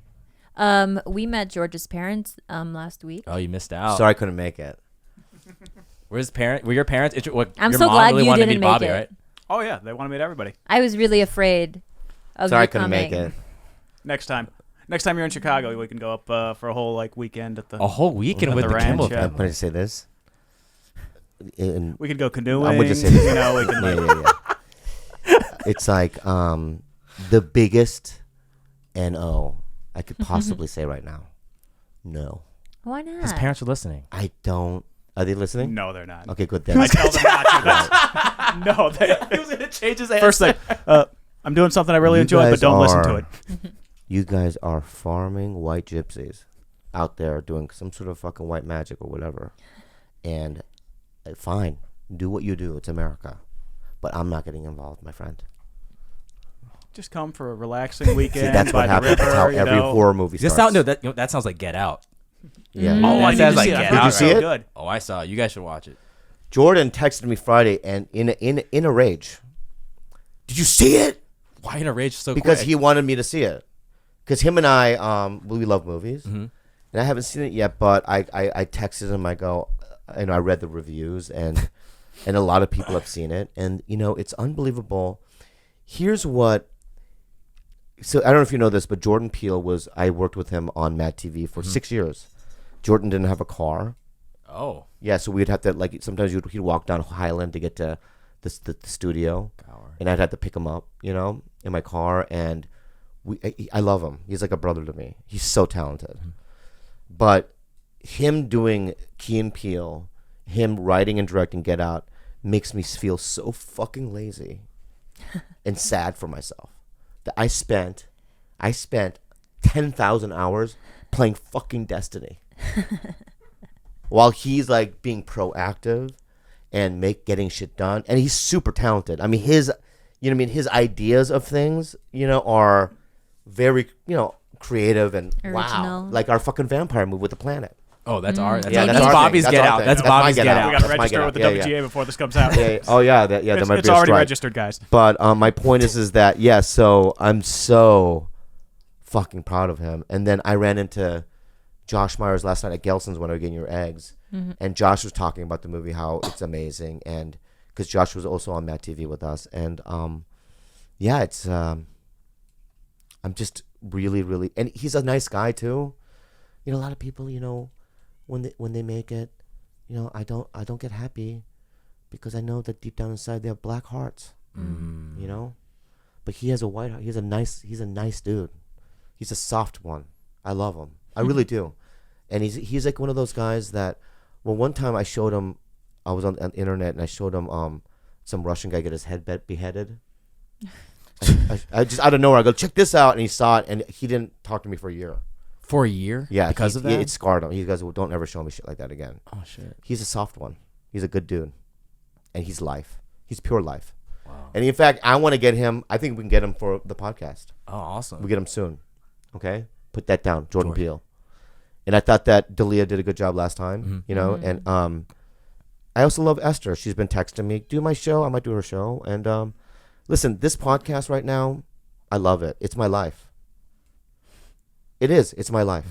We met George's parents last week. Oh, you missed out. Sorry, I couldn't make it. Were your parents? I'm your so mom glad really you wanted to didn't meet make Bobby, it. right? Oh yeah, they want to meet everybody. I was really afraid of Sorry, I you couldn't coming. make it. Next time you're in Chicago, we can go up for a whole weekend at the. A whole weekend At with the the Kimmel. ranch, yeah. I'm going to say this. We could go canoeing. I'm gonna just say this. You know, we can Yeah. It's like the biggest NO I could possibly say right now. No. Why not? His parents are listening. I don't. Are they listening? No, they're not. Okay, good then. I tell them not to. No, they. He was gonna change his answer. First thing, I'm doing something I really You enjoy, but guys don't listen to are- it. You guys are farming white gypsies out there doing some sort of fucking white magic or whatever. And fine, do what you do. It's America. But I'm not getting involved, my friend. Just come for a relaxing weekend. See, that's by what the happens. river, That's how you every know. horror movie This starts. sound that sounds like Get Out. Yeah. Oh, I need said to like see Get it. Out. Did you see it? Good. Oh, I saw it. You guys should watch it. Jordan texted me Friday and in a rage. Did you see it? Why in a rage so Because quick? he wanted me to see it. Because him and I, we love movies, Mm-hmm. and I haven't seen it yet. But I texted him. I go, I read the reviews, and a lot of people have seen it, and it's unbelievable. Here's what. So I don't know if you know this, but Jordan Peele I worked with him on Mad TV for 6 years. Jordan didn't have a car. Oh. Yeah, so we'd have to sometimes he'd walk down Highland to get to the studio, and I'd have to pick him up, in my car, and I love him. He's like a brother to me. He's so talented. Mm-hmm. But him doing Key and Peele, him writing and directing Get Out, makes me feel so fucking lazy and sad for myself that I spent 10,000 hours playing fucking Destiny. While he's like being proactive and getting shit done, and he's super talented. I mean, his ideas of things, are very, creative and Original. wow, like our fucking vampire movie with the planet. Oh, that's our. That's, Yeah, that's that's our Bobby's thing. Get That's our Out. thing. That's That's my Bobby's Get Get Out. We Out. got to That's my register Get with the Out. Yeah, WGA before this comes out. Oh yeah, there It's, might it's be a already strike. registered, guys. But my point is that so I'm so fucking proud of him. And then I ran into Josh Myers last night at Gelson's when I was getting your eggs, and Josh was talking about the movie, how it's amazing, and because Josh was also on Matt TV with us, and it's I'm just really, really, and he's a nice guy too. A lot of people, when they make it, I don't get happy because I know that deep down inside they have black hearts. But he has a white heart. He's a nice dude. He's a soft one. I love him. I really do. And he's like one of those guys that, well, one time I showed him, I was on the internet and I showed him some Russian guy get his head beheaded. I just out of nowhere I go, check this out, and he saw it, and he didn't talk to me for a year. For a year? Yeah, Because of that? It scarred him. He goes, well, don't ever show me shit like that again. Oh, shit. He's a soft one. He's a good dude, and he's life. He's pure life. Wow. And in fact, I want to get him. I think we can get him for the podcast. Oh, awesome. We get him soon. Okay, put that down, Jordan Peele. And I thought that Dalia did a good job last time. And I also love Esther. She's been texting me, do my show. I might do her show. And listen, this podcast right now, I love it. It's my life. It is. It's my life.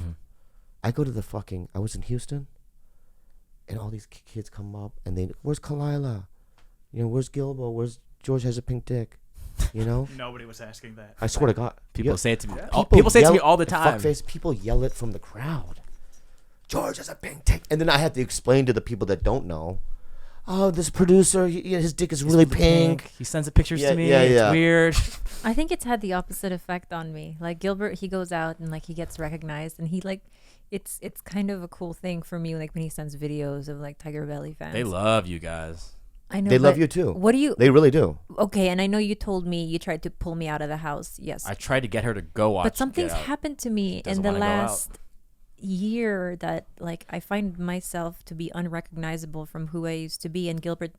I go to I was in Houston, and all these kids come up, and where's Khalyla? Where's Gilbo? Where's George has a pink dick? Nobody was asking that. I swear to God. People say it to me. People People say it to yell- me all the time. Fuckface, people yell it from the crowd. George has a pink dick. And then I had to explain to the people that don't know. Oh, this producer, his dick is really pink. He sends the pictures Yeah, to me. yeah, yeah. It's weird. I think it's had the opposite effect on me. Like Gilbert, he goes out and like he gets recognized, and he like, it's kind of a cool thing for me. Like when he sends videos of like TigerBelly fans. They love you guys. I know They love but you too. What do you? They really do. Okay, and I know you told me you tried to pull me out of the house. Yes, I tried to get her to go watch. but something's Get Out. happened to me doesn't in the wanna go out. last year that like I find myself to be unrecognizable from who I used to be. And Gilbert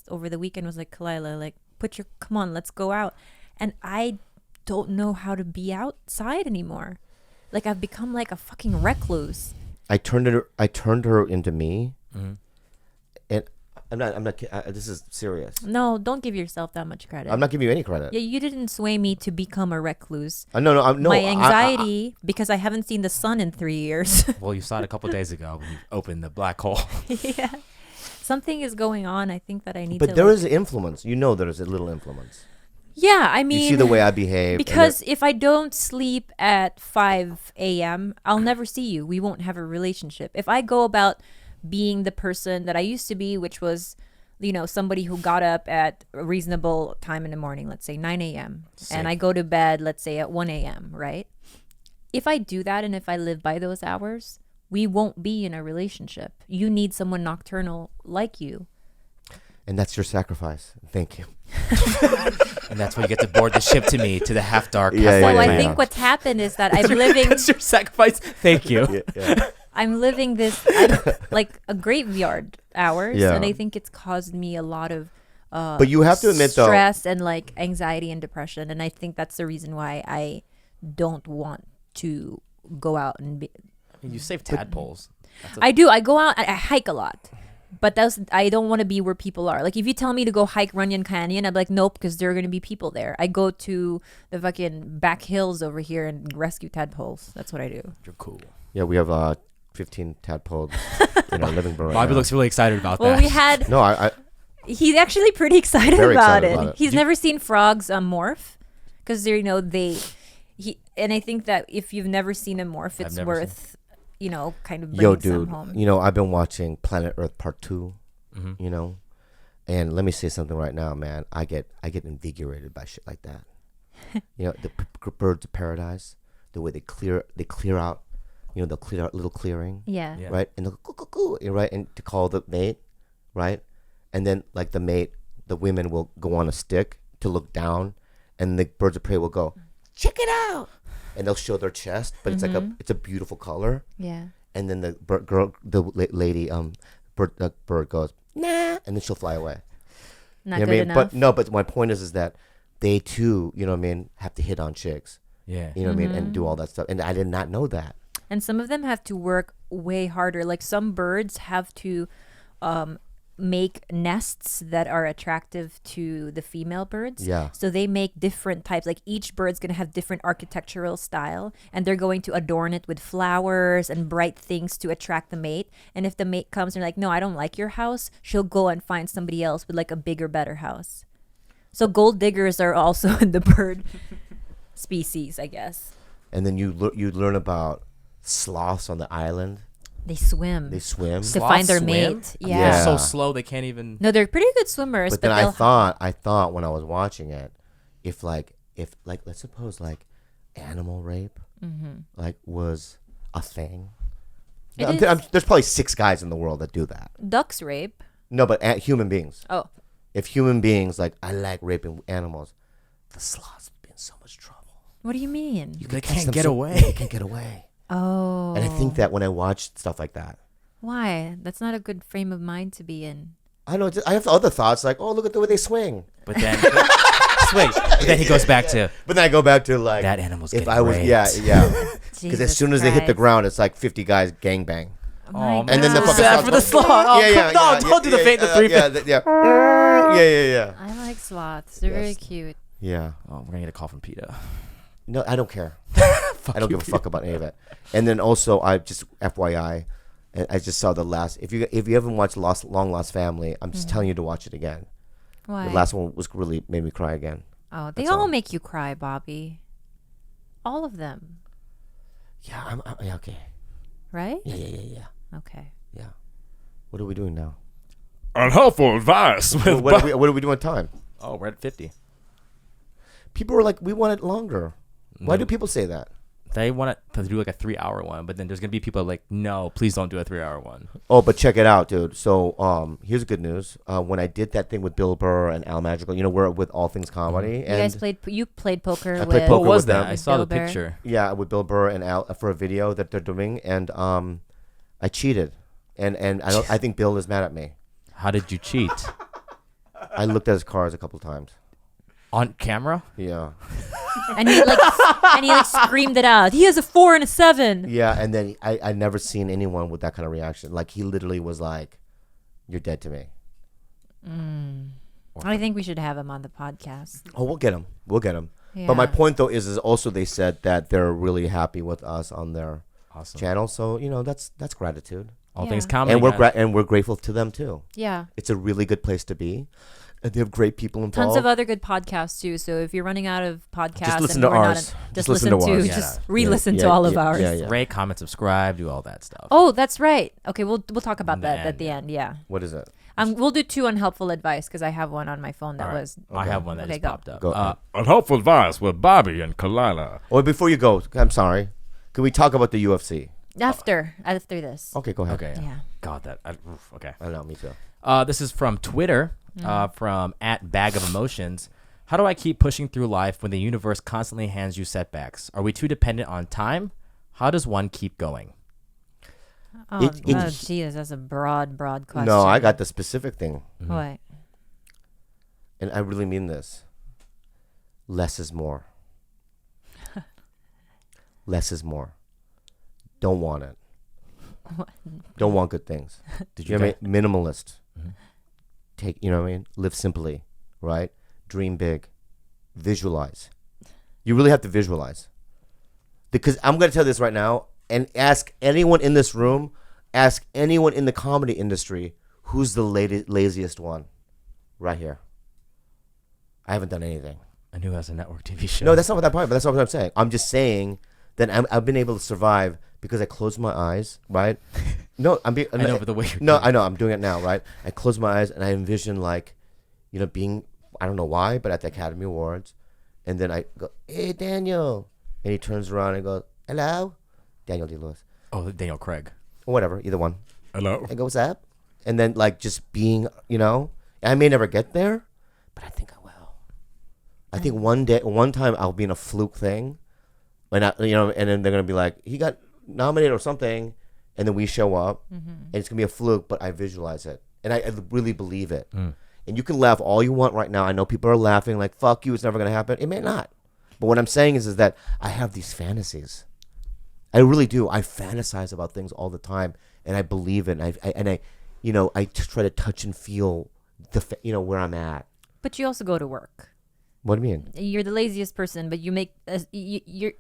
over the weekend was like, Khalyla, like come on, let's go out. And I don't know how to be outside anymore. Like I've become like a fucking recluse. I turned her into me, and I'm not. This is serious. No, don't give yourself that much credit. I'm not giving you any credit. Yeah, you didn't sway me to become a recluse. No. My anxiety because I haven't seen the sun in 3 years. Well, you saw it a couple days ago when you opened the black hole. Yeah, something is going on. I think that I need But to. there is influence. You know, there is a little influence. Yeah, I mean, you see the way I behave. Because if I don't sleep at 5 a.m., I'll never see you. We won't have a relationship. If I go about being the person that I used to be, which was, somebody who got up at a reasonable time in the morning, let's say 9 a.m., and I go to bed, let's say at 1 a.m., right? If I do that and if I live by those hours, we won't be in a relationship. You need someone nocturnal like you. And that's your sacrifice. Thank you. And that's why you get to board the ship to the half dark. Yeah, So yeah, I yeah. think what's happened is that I'm living. That's your sacrifice. Thank you. Yeah. I'm living this like a graveyard hours, Yeah. and I think it's caused me a lot of But you have to admit, though, stress and like anxiety and depression, and I think that's the reason why I don't want to go out and be. You save tadpoles. I do. I go out. I hike a lot. But I don't want to be where people are. Like if you tell me to go hike Runyon Canyon, I'm like, nope, because there are going to be people there. I go to the fucking back hills over here and rescue tadpoles. That's what I do. You're cool. Yeah, we have 15 tadpoles in our living room. Bobby looks really excited about Well, that. we had. No, I He's actually pretty excited Very about excited it. about it. He's never seen frogs morph, because and I think that if you've never seen a morph, it's never worth kind of bringing some dude. home. I've been watching Planet Earth Part 2. And let me say something right now, man. I get invigorated by shit like that. The birds of paradise, the way they clear out. They'll clear out little clearing. Yeah. Right, and they'll go, right, and to call the mate, right, and then like the women will go on a stick to look down, and the birds of prey will go, check it out, and they'll show their chest, but it's like it's a beautiful color. Yeah. And then the lady bird goes, nah, and then she'll fly away. Not You know good what I mean? enough. But no, but my point is that they too, have to hit on chicks. Yeah. You know what I mean? And do all that stuff. And I did not know that. And some of them have to work way harder. Like some birds have to make nests that are attractive to the female birds. Yeah. So they make different types. Like each bird's going to have different architectural style, and they're going to adorn it with flowers and bright things to attract the mate. And if the mate comes and like, no, I don't like your house, she'll go and find somebody else with like a bigger, better house. So gold diggers are also in the bird species, I guess. And then you learn about sloths on the island. They swim. They swim. to find their swim? mate. Yeah. Yeah. So slow they can't even. No, they're pretty good swimmers, But but then they'll I thought when I was watching it, if let's suppose like animal rape like was a thing. It is. There's probably 6 guys in the world that do that. ducks rape. No, but human beings. Oh, If human beings I like raping animals, the sloths would be in so much trouble. what do you mean? They Catch can't them get so- away. They can't get away. Oh. And I think that when I watch stuff like that, Why? That's not a good frame of mind to be in. I know I have other thoughts like, oh, look at the way they swing. But then, wait. Then he goes back to But then I go back to like that animal's if getting I was raped. yeah. Because as Jesus soon as they hit the Christ. ground, it's like 50 guys gangbang. Oh, man. And then the God. fucking Sad sloths for the go, sloth. Oh, don't do the faint. The three. Yeah. I like sloths. They're very Yes. cute. Yeah. Oh, we're gonna get a call from PETA. No, I don't care. I don't give a fuck about any of it. And then also, I just FYI, and I just saw the last. If you haven't watched Long Lost Family, I'm just telling you to watch it again. Why? The last one was really made me cry again. Oh, they That's all all. make you cry, Bobby. All of them, Yeah, yeah, okay. right? Yeah. Okay. Yeah. What are we doing now? Unhelpful advice. What are we doing time? Oh, we're at 50. People were like, we want it longer. Why do people say that? They want to do like a 3-hour one, but then there's gonna be people like, no, please don't do a 3-hour one. Oh, but check it out, dude. So, here's good news. When I did that thing with Bill Burr and Al Magical, we're with All Things Comedy. And You played poker. I with, played poker What was with that? them. I saw Bill the Burr. picture. Yeah, with Bill Burr and Al for a video that they're doing, and I cheated, and I think Bill is mad at me. How did you cheat? I looked at his cards a couple times. On camera? Yeah. And he like screamed it out. He has a 4 and a 7. Yeah, and then I never seen anyone with that kind of reaction. Like he literally was like, "You're dead to me." I think we should have him on the podcast. Oh, we'll get him. Yeah. But my point though is also they said that they're really happy with us on their Awesome. channel. So that's gratitude, All Yeah. things comedy. and guys. we're grateful to them too. Yeah. It's a really good place to be, and they have great people involved. Tons of other good podcasts too. So if you're running out of podcasts, listen and to we're not ours. just Just listen listen to to ours. just Yeah. re-listen Yeah, to all of yeah, ours. yeah. Rate, comment, subscribe, do all that stuff. Oh, that's right. Okay, we'll talk about In the that end, at the end. Yeah. What is it? We'll do 2 unhelpful advice because I have one on my phone that All right. was. I have one that Okay, just go. popped up. Go. Unhelpful advice with Bobby and Khalyla. Oh, before you go, I'm sorry. Can we talk about the UFC? After this. Okay, go ahead. Okay. Yeah. God, okay. I know, me too. This is from Twitter, from @BagOfEmotions. How do I keep pushing through life when the universe constantly hands you setbacks? Are we too dependent on time? How does one keep going? Oh, It- Jesus, that's a broad question. No, I got the specific thing, What? and I really mean this. Less is more. Less is more. Don't want it. Don't want good things. Did You know what I mean? Minimalist. Take, you know what I mean? Live simply, right? Dream big. Visualize. You really have to visualize. Because I'm going to tell this right now, and ask anyone in this room, ask anyone in the comedy industry, who's the laziest one? Right here. I haven't done anything. And who has a network TV show? No, that's not what that part, but that's not what I'm saying. I'm just saying that I've been able to survive because I close my eyes, right? No, I'm being. I know, but the way you're No, doing I know. I'm doing it now, right? I close my eyes and I envision like, being, I don't know why, but at the Academy Awards, and then I go, "Hey, Daniel," and he turns around and goes, "Hello," Daniel D-Lewis, Oh, Daniel Craig. or whatever, either one. Hello. I go, "What's up?" And then like just being, I may never get there, but I think I will. I think one time I'll be in a fluke thing, and and then they're gonna be like, he got nominated or something, and then we show up, and it's gonna be a fluke, but I visualize it, and I really believe it. And you can laugh all you want right now. I know people are laughing like, "Fuck you, it's never gonna happen." It may not, but what I'm saying is that I have these fantasies. I really do. I fantasize about things all the time, and I believe it. And I try to touch and feel where I'm at. But you also go to work. What do you mean? You're the laziest person, but you make you're.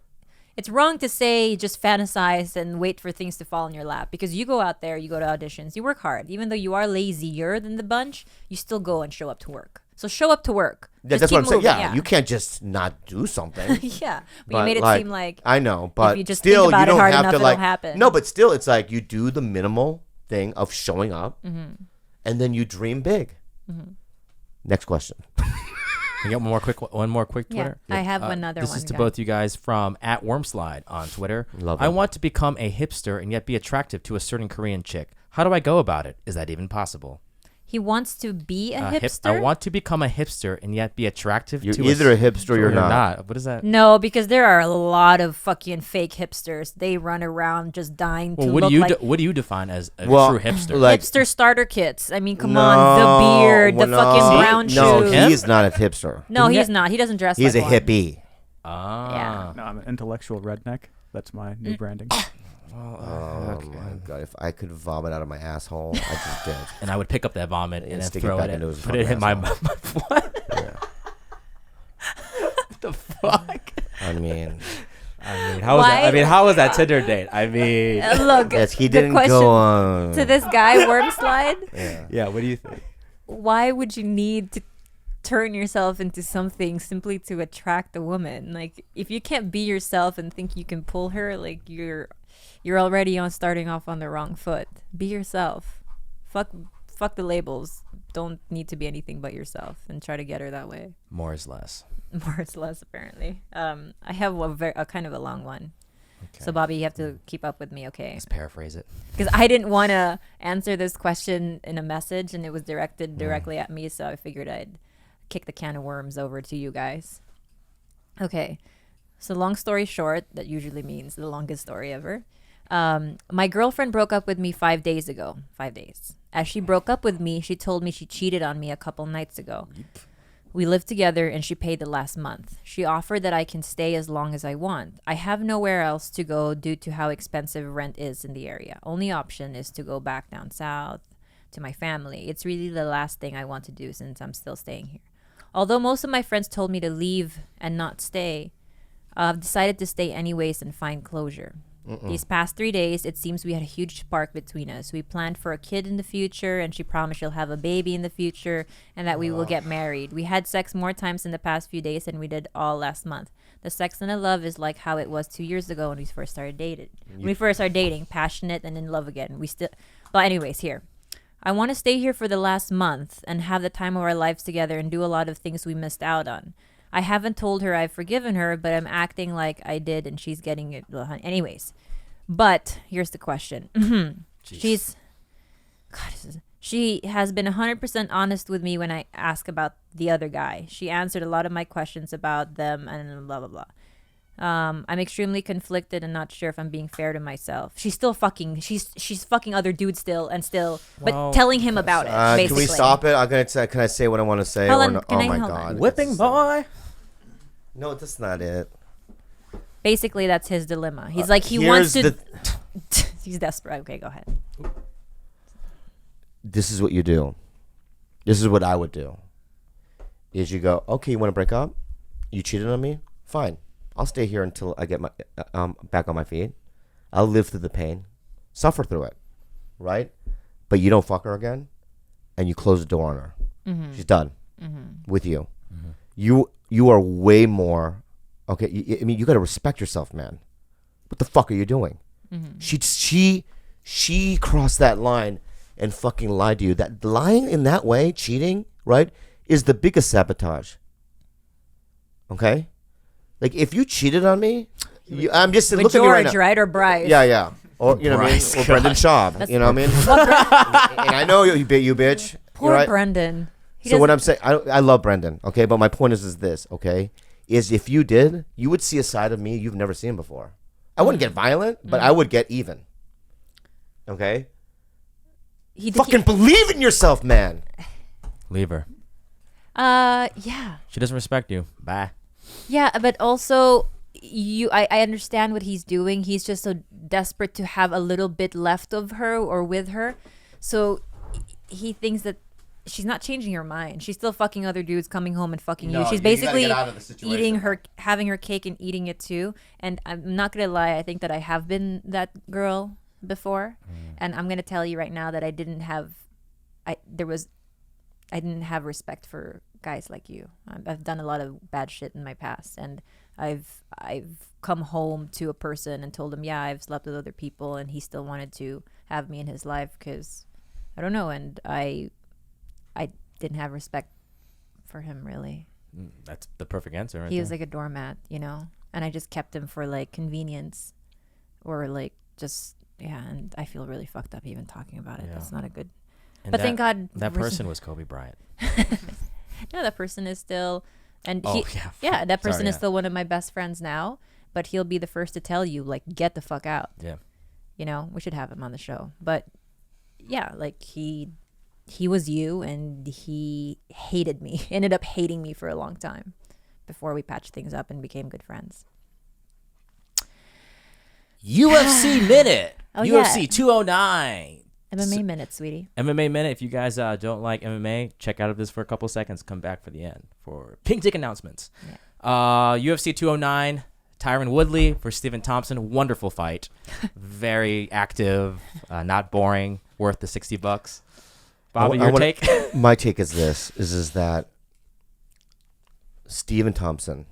It's wrong to say just fantasize and wait for things to fall in your lap, because you go out there, you go to auditions, you work hard. Even though you are lazier than the bunch, you still go and show up to work. So show up to work. Yeah, Just that's what I'm keep saying. moving, Yeah, you can't just not do something. yeah, but you made it seem like I know, but you just still, think about you it don't hard have enough, to it'll like. happen. No, but still, it's like you do the minimal thing of showing up, and then you dream big. Next question. Can you get one more quick Yeah, Twitter? I have another This one, is to guys. both you guys from @Wormslide on Twitter. Love I it. want to become a hipster and yet be attractive to a certain Korean chick. How do I go about it? Is that even possible? he wants to be a Hip- hipster. I want to become a hipster and yet be attractive You're to either a hipster or you're not. What is that? No, because there are a lot of fucking fake hipsters. They run around just dying to Well, what look do you like what do you define as a Well, true hipster? like- hipster starter kits. I mean, come on, the beard, the fucking brown No, shoes. he's not a hipster. No, Isn't he's that- not. He doesn't dress He's like a one. hippie. Ah. No, I'm an intellectual redneck. That's my new branding. Oh my god! If I could vomit out of my asshole, I just did. And I would pick up that vomit and then stick it throw back it in. into his Put it in my fucking what? Yeah. the fuck? I mean, How was that? Why- I mean, how was that Tinder date? I mean, Look, yes, he the didn't question go on. to this guy, Wormslide. Yeah. yeah. What do you think? Why would you need to turn yourself into something simply to attract a woman? Like, if you can't be yourself and think you can pull her, like you're already starting off on the wrong foot. Be yourself. Fuck the labels. Don't need to be anything but yourself, and try to get her that way. More is less. More is less, apparently. I have a kind of a long one. So Bobby, you have to keep up with me, okay? Let's paraphrase it. Because I didn't want to answer this question in a message, and it was directed directly at me, so I figured I'd kick the can of worms over to you guys. Okay, so long story short, that usually means the longest story ever. My girlfriend broke up with me 5 days ago. 5 days. As she broke up with me, she told me she cheated on me a couple nights ago. We lived together and she paid the last month. She offered that I can stay as long as I want. I have nowhere else to go due to how expensive rent is in the area. Only option is to go back down south to my family. It's really the last thing I want to do since I'm still staying here. Although most of my friends told me to leave and not stay, I've decided to stay anyways and find closure. These past 3 days, it seems we had a huge spark between us. We planned for a kid in the future, and she promised she'll have a baby in the future, and that we will get married. We had sex more times in the past few days than we did all last month. The sex and the love is like how it was 2 years ago when we first started dating. Passionate and in love again. But anyways, here. I want to stay here for the last month and have the time of our lives together and do a lot of things we missed out on. I haven't told her I've forgiven her, but I'm acting like I did and she's getting it. Anyways, but here's the question. She has been 100% honest with me when I ask about the other guy. She answered a lot of my questions about them and blah, blah, blah. I'm extremely conflicted and not sure if I'm being fair to myself. She's still fucking, she's fucking other dudes but telling him about it, basically. Can we stop it? Can I say what I want to say? Hold on, oh my God. Whipping boy. No, that's not it. Basically, that's his dilemma. He's like, he wants to, he's desperate. Okay, go ahead. This is what you do. This is what I would do. Is you go, okay, you want to break up? You cheated on me? Fine. I'll stay here until I get my back on my feet. I'll live through the pain, suffer through it, right? But you don't fuck her again, and you close the door on her. Mm-hmm. She's done with you. Mm-hmm. You are way more. Okay, I mean, you got to respect yourself, man. What the fuck are you doing? Mm-hmm. She crossed that line and fucking lied to you. That lying in that way, cheating, right, is the biggest sabotage. Okay. Like, if you cheated on me, I'm just with looking at me right now. George, right, or Bryce? Yeah. Or you know what I mean? Or Brendan Schaub. You know what I mean? And I know you bitch. Poor right? Brendan. So what I'm saying, I love Brendan. Okay, but my point is this. Okay, is if you did, you would see a side of me you've never seen before. I wouldn't get violent, but I would get even. Okay. Fucking believe in yourself, man. Leave her. Yeah. She doesn't respect you. Bye. Yeah, but also I understand what he's doing. He's just so desperate to have a little bit left of her or with her. So he thinks that she's not changing her mind. She's still fucking other dudes, coming home and fucking you. She's basically having her cake and eating it too. And I'm not gonna lie, I think that I have been that girl before. And I'm gonna tell you right now that I didn't have respect for guys like you. I've done a lot of bad shit in my past, and I've come home to a person and told him, yeah, I've slept with other people, and he still wanted to have me in his life because I don't know, and I didn't have respect for him, really. That's the perfect answer. He was like a doormat, and I just kept him for like convenience, or like just and I feel really fucked up even talking about it. Yeah. That's not a good. And but thank God that person was Kobe Bryant. No, that person is still, and that person Sorry, is still one of my best friends now. But he'll be the first to tell you, like, get the fuck out. Yeah. We should have him on the show. But yeah, like he was you, and he hated me. Ended up hating me for a long time before we patched things up and became good friends. UFC Minute. Oh, UFC yeah. 209. MMA Minute, sweetie. MMA Minute. If you guys don't like MMA, check out of this for a couple seconds. Come back for the end for pink tick announcements. Yeah. UFC 209. Tyron Woodley for Stephen Thompson. Wonderful fight. Very active. Not boring. Worth the $60. Bobby, your take? My take is this: is that Stephen Thompson.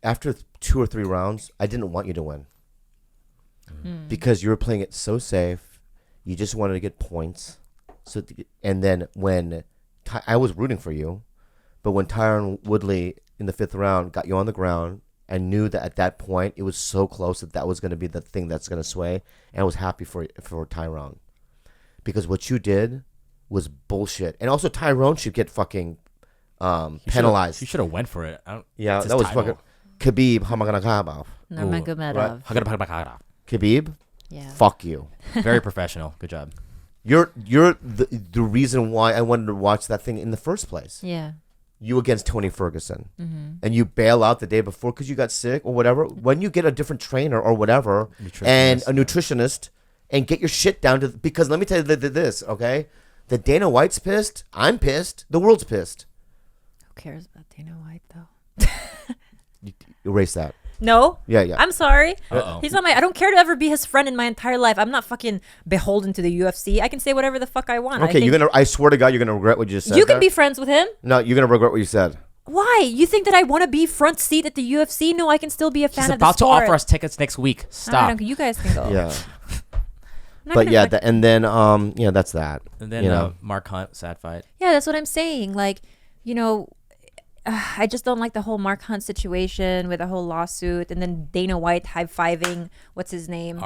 After 2 or 3 rounds, I didn't want you to win. Because you were playing it so safe, you just wanted to get points. And then when I was rooting for you, but when Tyron Woodley in the 5th round got you on the ground and knew that at that point it was so close that was going to be the thing that's going to sway, and I was happy for Tyrone, because what you did was bullshit, and also Tyrone should get fucking penalized. You should have went for it. Yeah, that was fucking Khabib Hamaganakamov. Nurmagomedov. Khabib, Yeah. fuck you. Very professional. Good job. You're the reason why I wanted to watch that thing in the first place. Yeah. You against Tony Ferguson, Mm-hmm. and you bail out the day before because you got sick or whatever. When you get a different trainer or whatever, and a nutritionist, and get your shit down to, because let me tell you this, okay? The Dana White's pissed. I'm pissed. The world's pissed. Who cares about Dana White though? Erase that. No. Yeah. I'm sorry. Uh-oh. He's not my. I don't care to ever be his friend in my entire life. I'm not fucking beholden to the UFC. I can say whatever the fuck I want. Okay, I swear to God, you're gonna regret what you just said. You can there. be friends with him. No, you're gonna regret what you said. Why? You think that I want to be front seat at the UFC? No, I can still be a fan He's of the about to sport. offer us tickets next week. I Stop. don't, you guys can go. Yeah. I'm not But gonna yeah, fuck- and then that's that. And then you know. Mark Hunt, sad fight. Yeah, that's what I'm saying. Like, I just don't like the whole Mark Hunt situation with the whole lawsuit, and then Dana White high-fiving, what's his name?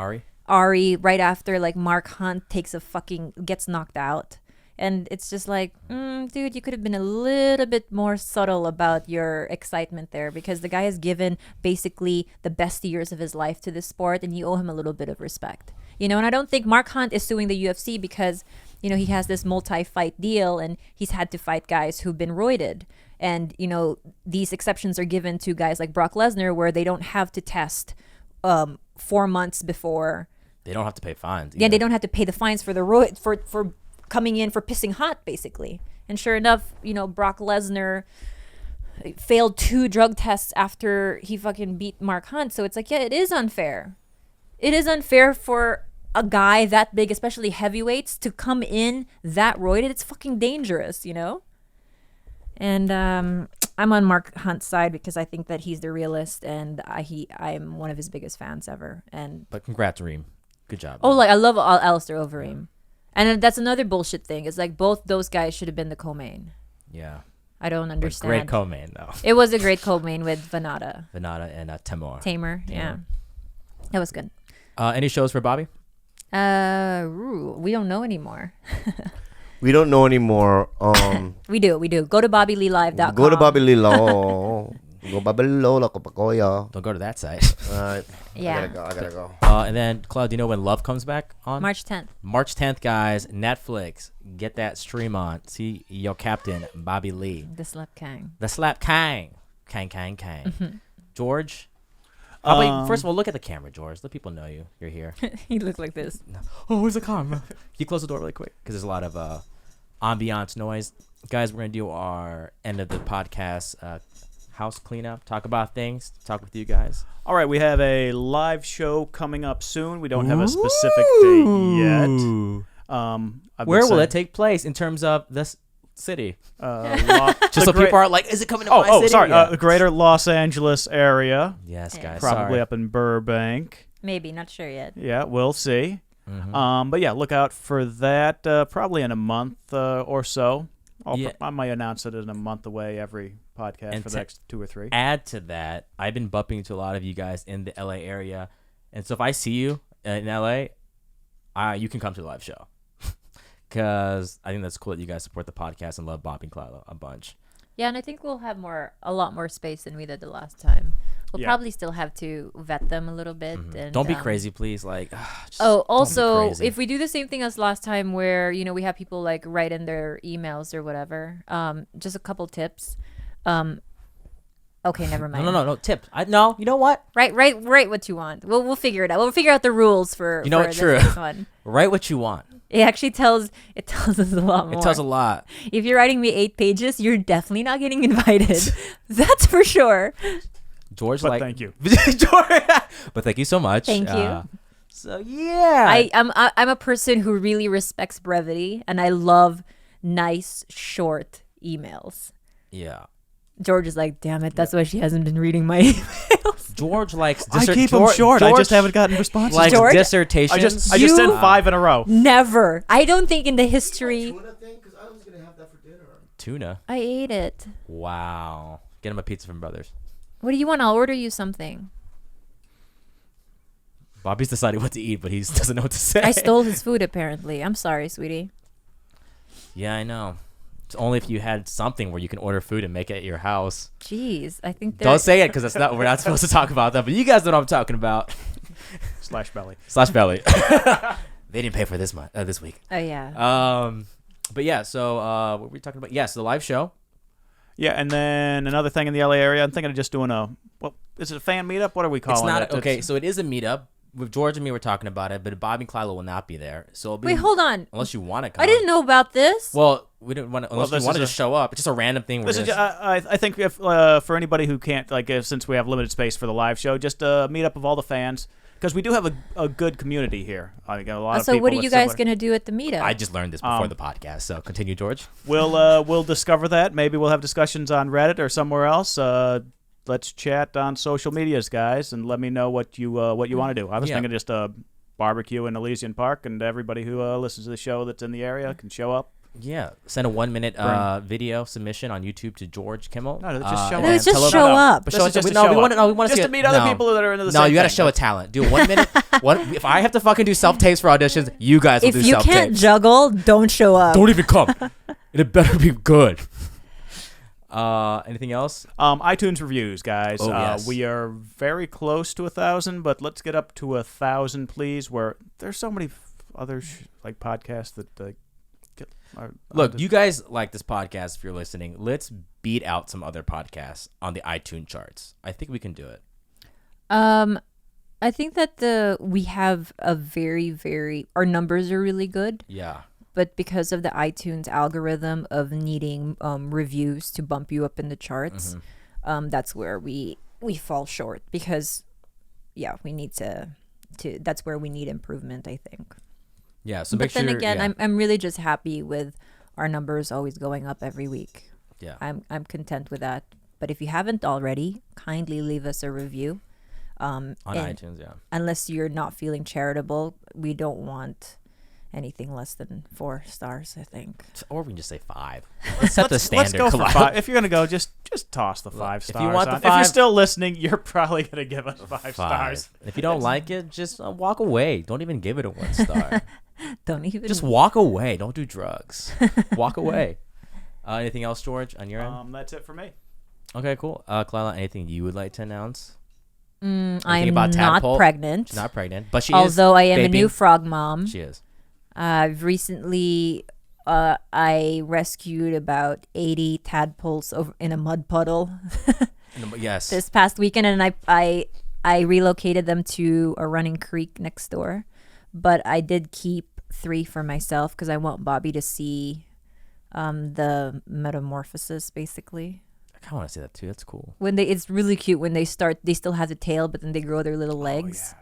Ari, right after, like, Mark Hunt gets knocked out. And it's just like, dude, you could have been a little bit more subtle about your excitement there, because the guy has given basically the best years of his life to this sport, and you owe him a little bit of respect. And I don't think Mark Hunt is suing the UFC because, he has this multi-fight deal, and he's had to fight guys who've been roided. And, these exceptions are given to guys like Brock Lesnar, where they don't have to test 4 months before. They don't have to pay fines. Yeah, they don't have to pay the fines for the for coming in for pissing hot, basically. And sure enough, Brock Lesnar failed 2 drug tests after he fucking beat Mark Hunt. So it's like, yeah, it is unfair. It is unfair for a guy that big, especially heavyweights, to come in that roided. It's fucking dangerous, And I'm on Mark Hunt's side because I think that he's the realist, and I'm one of his biggest fans ever. But congrats, Reem. Good job. Oh, like I love Alistair Overeem. And that's another bullshit thing. It's like both those guys should have been the co-main. Yeah. I don't understand. Great co-main, though. It was a great co-main with Venata. Venata and Tamer, yeah. That was good. Any shows for Bobby? We don't know anymore. We don't know anymore. We do. Go to BobbyLeeLive.com. Go to Bobby Lilo. Go Bobby Lilo. Don't go to that site. Alright. Yeah. I gotta go. And then, Claude, do you know when Love comes back on? March 10th. March 10th, guys. Netflix. Get that stream on. See your captain, Bobby Lee. The Slap Kang. The Slap Kang. Kang. George? First of all, look at the camera, George. Let people know you're here. He looked like this. Oh, where's the camera? Can you close the door really quick? Because there's a lot of ambiance noise. Guys, we're going to do our end of the podcast house cleanup. Talk about things. Talk with you guys. All right, we have a live show coming up soon. We don't have a specific date yet. Where will it take place in terms of this city? Just so people are like, is it coming to my city? Sorry. Yeah. The greater Los Angeles area. Yes, guys. Probably sorry. up in Burbank. Maybe, not sure yet. Yeah, we'll see. Mm-hmm. But yeah, look out for that probably in a month or so. I might announce it in a month away every podcast And for the next 2 or 3. Add to that, I've been bumping into a lot of you guys in the LA area. And so if I see you in LA, you can come to the live show. Because I think that's cool that you guys support the podcast and love Bobby and Khalyla a bunch. Yeah, and I think we'll have a lot more space than we did the last time. We'll probably still have to vet them a little bit. And, don't be crazy, please. Like, also, if we do the same thing as last time where, we have people like write in their emails or whatever, just a couple tips. Okay, never mind. No. Tip. No, you know what? Write what you want. We'll figure it out. We'll figure out the rules for this one. Write what you want. It actually tells us a lot more. It tells a lot. If you're writing me 8 pages, you're definitely not getting invited. That's for sure. George, thank you. George, but thank you so much. Thank you. So yeah, I'm a person who really respects brevity, and I love nice short emails. Yeah. George is like, damn it, that's why she hasn't been reading my emails. George likes. I keep them short. I just haven't gotten responses. Like George? dissertations. I just sent 5 in a row. Never. I don't think in the history. Tuna thing? Because I was gonna have that for dinner. Tuna. I ate it. Wow. Get him a pizza from Brothers. What do you want? I'll order you something. Bobby's decided what to eat, but he doesn't know what to say. I stole his food, apparently. I'm sorry, sweetie. Yeah, I know. It's only if you had something where you can order food and make it at your house. Jeez, I think Don't say it because we're not supposed to talk about that. But you guys know what I'm talking about. Slash belly. They didn't pay for this week. Oh yeah. But yeah. So what were we talking about? Yes, the live show. Yeah, and then another thing in the LA area. I'm thinking of just doing is it a fan meetup? What are we calling it? It's not okay. So it is a meetup. With George and me, we're talking about it, but Bobby and Khalyla will not be there. So Wait, hold on. Unless you want to come. I didn't know about this. Well, we didn't want to. Unless you wanted to show up. It's just a random thing. I think if for anybody who can't, since we have limited space for the live show, just a meetup of all the fans, because we do have a good community here. I got a lot of people. So what are you guys gonna do at the meetup? I just learned this before the podcast. So continue, George. We'll discover that. Maybe we'll have discussions on Reddit or somewhere else. Let's chat on social medias, guys, and let me know what you want to do. I was thinking just a barbecue in Elysian Park, and everybody who listens to the show that's in the area can show up. Yeah, send a 1-minute video submission on YouTube to George Kimmel. No, just show up. Let's just show up. But we want to meet other people that are into the same No, you got to thing. show a talent. Do 1 minute. If I have to fucking do self-tapes for auditions, you guys will do If you self-tapes. can't juggle, don't show up. Don't even come. It better be good. Anything else? iTunes reviews, guys. Oh, yes. We are very close to 1,000, but let's get up to 1,000, please. Where there's so many other podcasts that Look, you guys like this podcast. If you're listening, let's beat out some other podcasts on the iTunes charts. I think we can do it. I think that we have a our numbers are really good. Yeah. But because of the iTunes algorithm of needing reviews to bump you up in the charts, that's where we fall short. Because, we need to that's where we need improvement, I think. Yeah. So but then again, I'm really just happy with our numbers always going up every week. Yeah. I'm content with that. But if you haven't already, kindly leave us a review. On iTunes, yeah. Unless you're not feeling charitable, we don't want anything less than 4 stars, I think. Or we can just say 5. Let's set the standard. Let's go for 5. If you're gonna go, just toss the 5 stars. If you want the 5, if you're still listening, you're probably gonna give us 5 stars. If you don't like it, just walk away. Don't even give it a 1 star. Don't even. Just walk away. Don't do drugs. Walk away. Anything else, George, on your end? That's it for me. Okay, cool. Khalyla, anything you would like to announce? I'm not pregnant. She's not pregnant, but she is. Although I am vaping. a new frog mom. She is. I've recently I rescued about 80 tadpoles in a mud puddle. Yes. This past weekend, and I relocated them to a running creek next door, but I did keep 3 for myself because I want Bobby to see the metamorphosis, basically. I kind of want to see that too. That's cool. It's really cute when they still have the tail, but then they grow their little legs.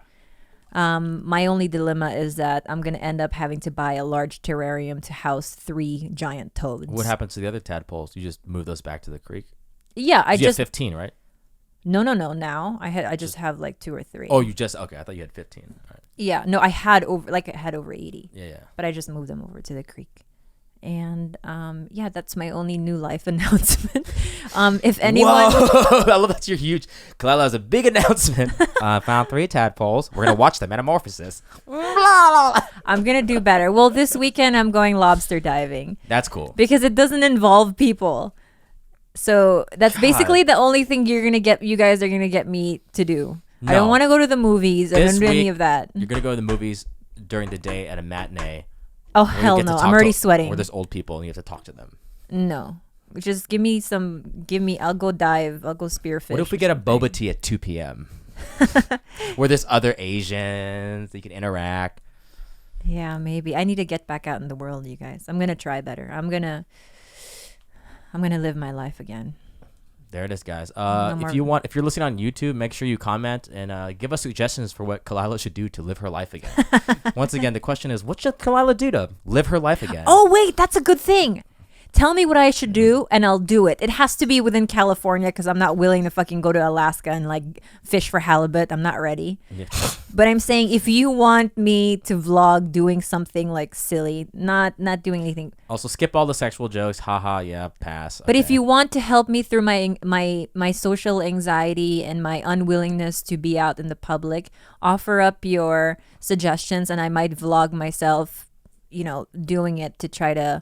My only dilemma is that I'm going to end up having to buy a large terrarium to house 3 giant toads. What happens to the other tadpoles? You just move those back to the creek? Yeah, you have 15, right? No. Now I just have like 2 or 3. Oh, okay. I thought you had 15. All right. Yeah, no, I had over 80. Yeah. But I just moved them over to the creek. And that's my only new life announcement. If anyone, Whoa! I love that's your huge. Khalyla has a big announcement. Found 3 tadpoles. We're gonna watch the metamorphosis. I'm gonna do better. Well, this weekend I'm going lobster diving. That's cool because it doesn't involve people. So that's basically the only thing you guys are gonna get me to do. No. I don't want to go to the movies. I don't do any of that. You're gonna go to the movies during the day at a matinee. Oh, hell no. I'm already sweating. Where there's old people and you have to talk to them. No. Just I'll go dive. I'll go spearfish. What if we get a boba tea at 2 p.m.? Where there's other Asians that you can interact. Yeah, maybe. I need to get back out in the world, you guys. I'm going to try better. I'm going to live my life again. There it is, guys. If you're listening on YouTube, make sure you comment and give us suggestions for what Khalyla should do to live her life again. Once again, the question is, what should Khalyla do to live her life again? Oh, wait, that's a good thing. Tell me what I should do, and I'll do it. It has to be within California because I'm not willing to fucking go to Alaska and like fish for halibut. I'm not ready. Yeah. But I'm saying if you want me to vlog doing something like silly, not doing anything. Also, skip all the sexual jokes. Haha, yeah, pass. But if Okay. you want to help me through my social anxiety and my unwillingness to be out in the public, offer up your suggestions, and I might vlog myself, doing it to try to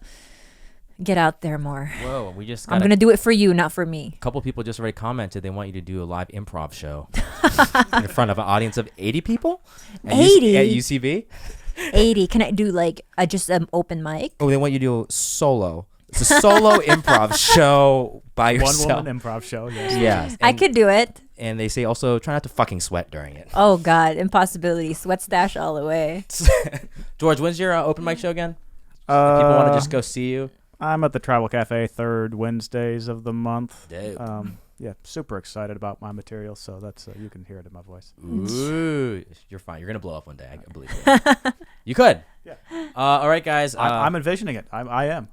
get out there more. Whoa, we just I'm got gonna do it for you, not for me. a couple people just already commented they want you to do a live improv show in front of an audience of 80 people. At 80? at UCB. 80. Can I do like just an open mic? Oh, they want you to do solo. It's a solo improv show by yourself. One woman improv show. Yes. Yes. I could do it. And they say also try not to fucking sweat during it. Oh God, impossibility. Sweat stash all the way. George, when's your open mic show again? If people want to just go see you. I'm at the Tribal Cafe third Wednesdays of the month. Dope. Yeah, super excited about my material, so that's you can hear it in my voice. Ooh, you're fine. You're gonna blow up one day. I believe you. You could. Yeah. All right, guys. I'm envisioning it. I am.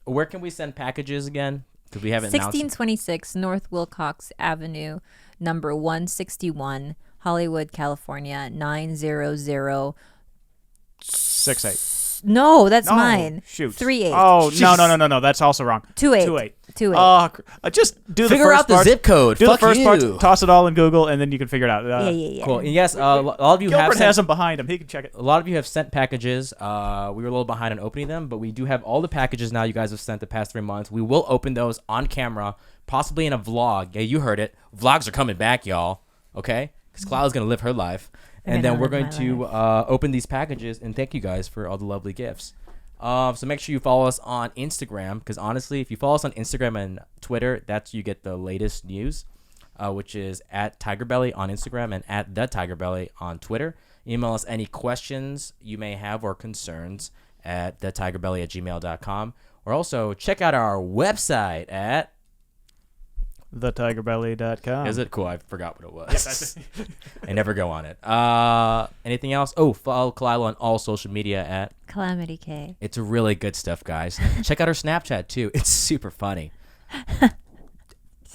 Where can we send packages again? Because we haven't announced. 1626 North Wilcox Avenue, number 161, Hollywood, California 900. 6-8. No, that's No, mine. shoot. 38. Oh no. That's also wrong. 28. 28. 28. Just do Figure the first out the part. zip code. Do Fuck the first you. part. Toss it all in Google, and then you can figure it out. Yeah. Cool. And yes, all of you have Gilbert sent, has them behind him. He can check it. a lot of you have sent packages. We were a little behind on opening them, but we do have all the packages now you guys have sent the past 3 months. We will open those on camera, possibly in a vlog. Yeah, you heard it. Vlogs are coming back, y'all. Okay? Because Khalyla's going to live her life. I'm And gonna then we're live going my to open these packages and thank you guys for all the lovely gifts. So make sure you follow us on Instagram, because honestly, if you follow us on Instagram and Twitter, that's you get the latest news, which is at TigerBelly on Instagram and at the TigerBelly on Twitter. Email us any questions you may have or concerns at thetigerbelly@gmail.com. Or also check out our website at TheTigerBelly.com. Is it cool? I forgot what it was. I never go on it. Anything else? Oh, follow Khalyla on all social media at Calamity K. It's really good stuff, guys. Check out our Snapchat too. It's super funny.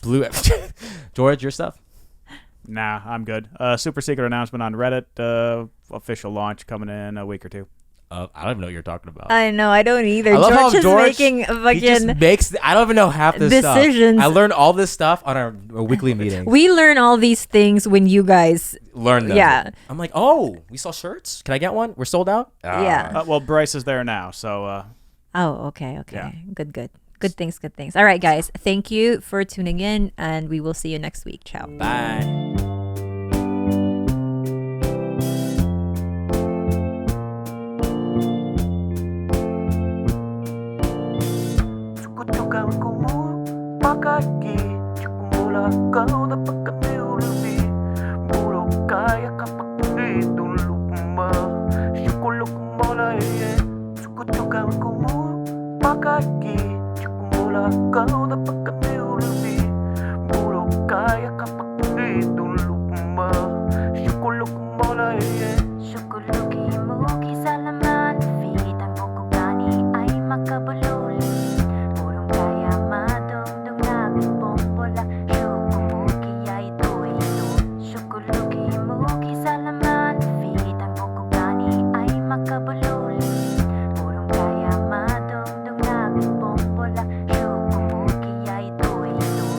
Blue George, your stuff? Nah, I'm good. Super secret announcement on Reddit. Official launch coming in a week or two. I don't even know what you're talking about. I know, I don't either. I love how George is George, making a he just fucking makes. I don't even know half this decisions. stuff. I learned all this stuff on our weekly meeting. We learn all these things when you guys. Learn them. Yeah. I'm like, oh, we saw shirts. Can I get one? We're sold out. Yeah. Well, Bryce is there now, so Oh, okay. Yeah. Good things. All right, guys. Thank you for tuning in, and we will see you next week. Ciao. Bye. Kau dapatkan lebih buruk kaya kapag ditulog mo. Syukulog mo na sukot yung gawin ko mo. Pagkaki, kau dapatkan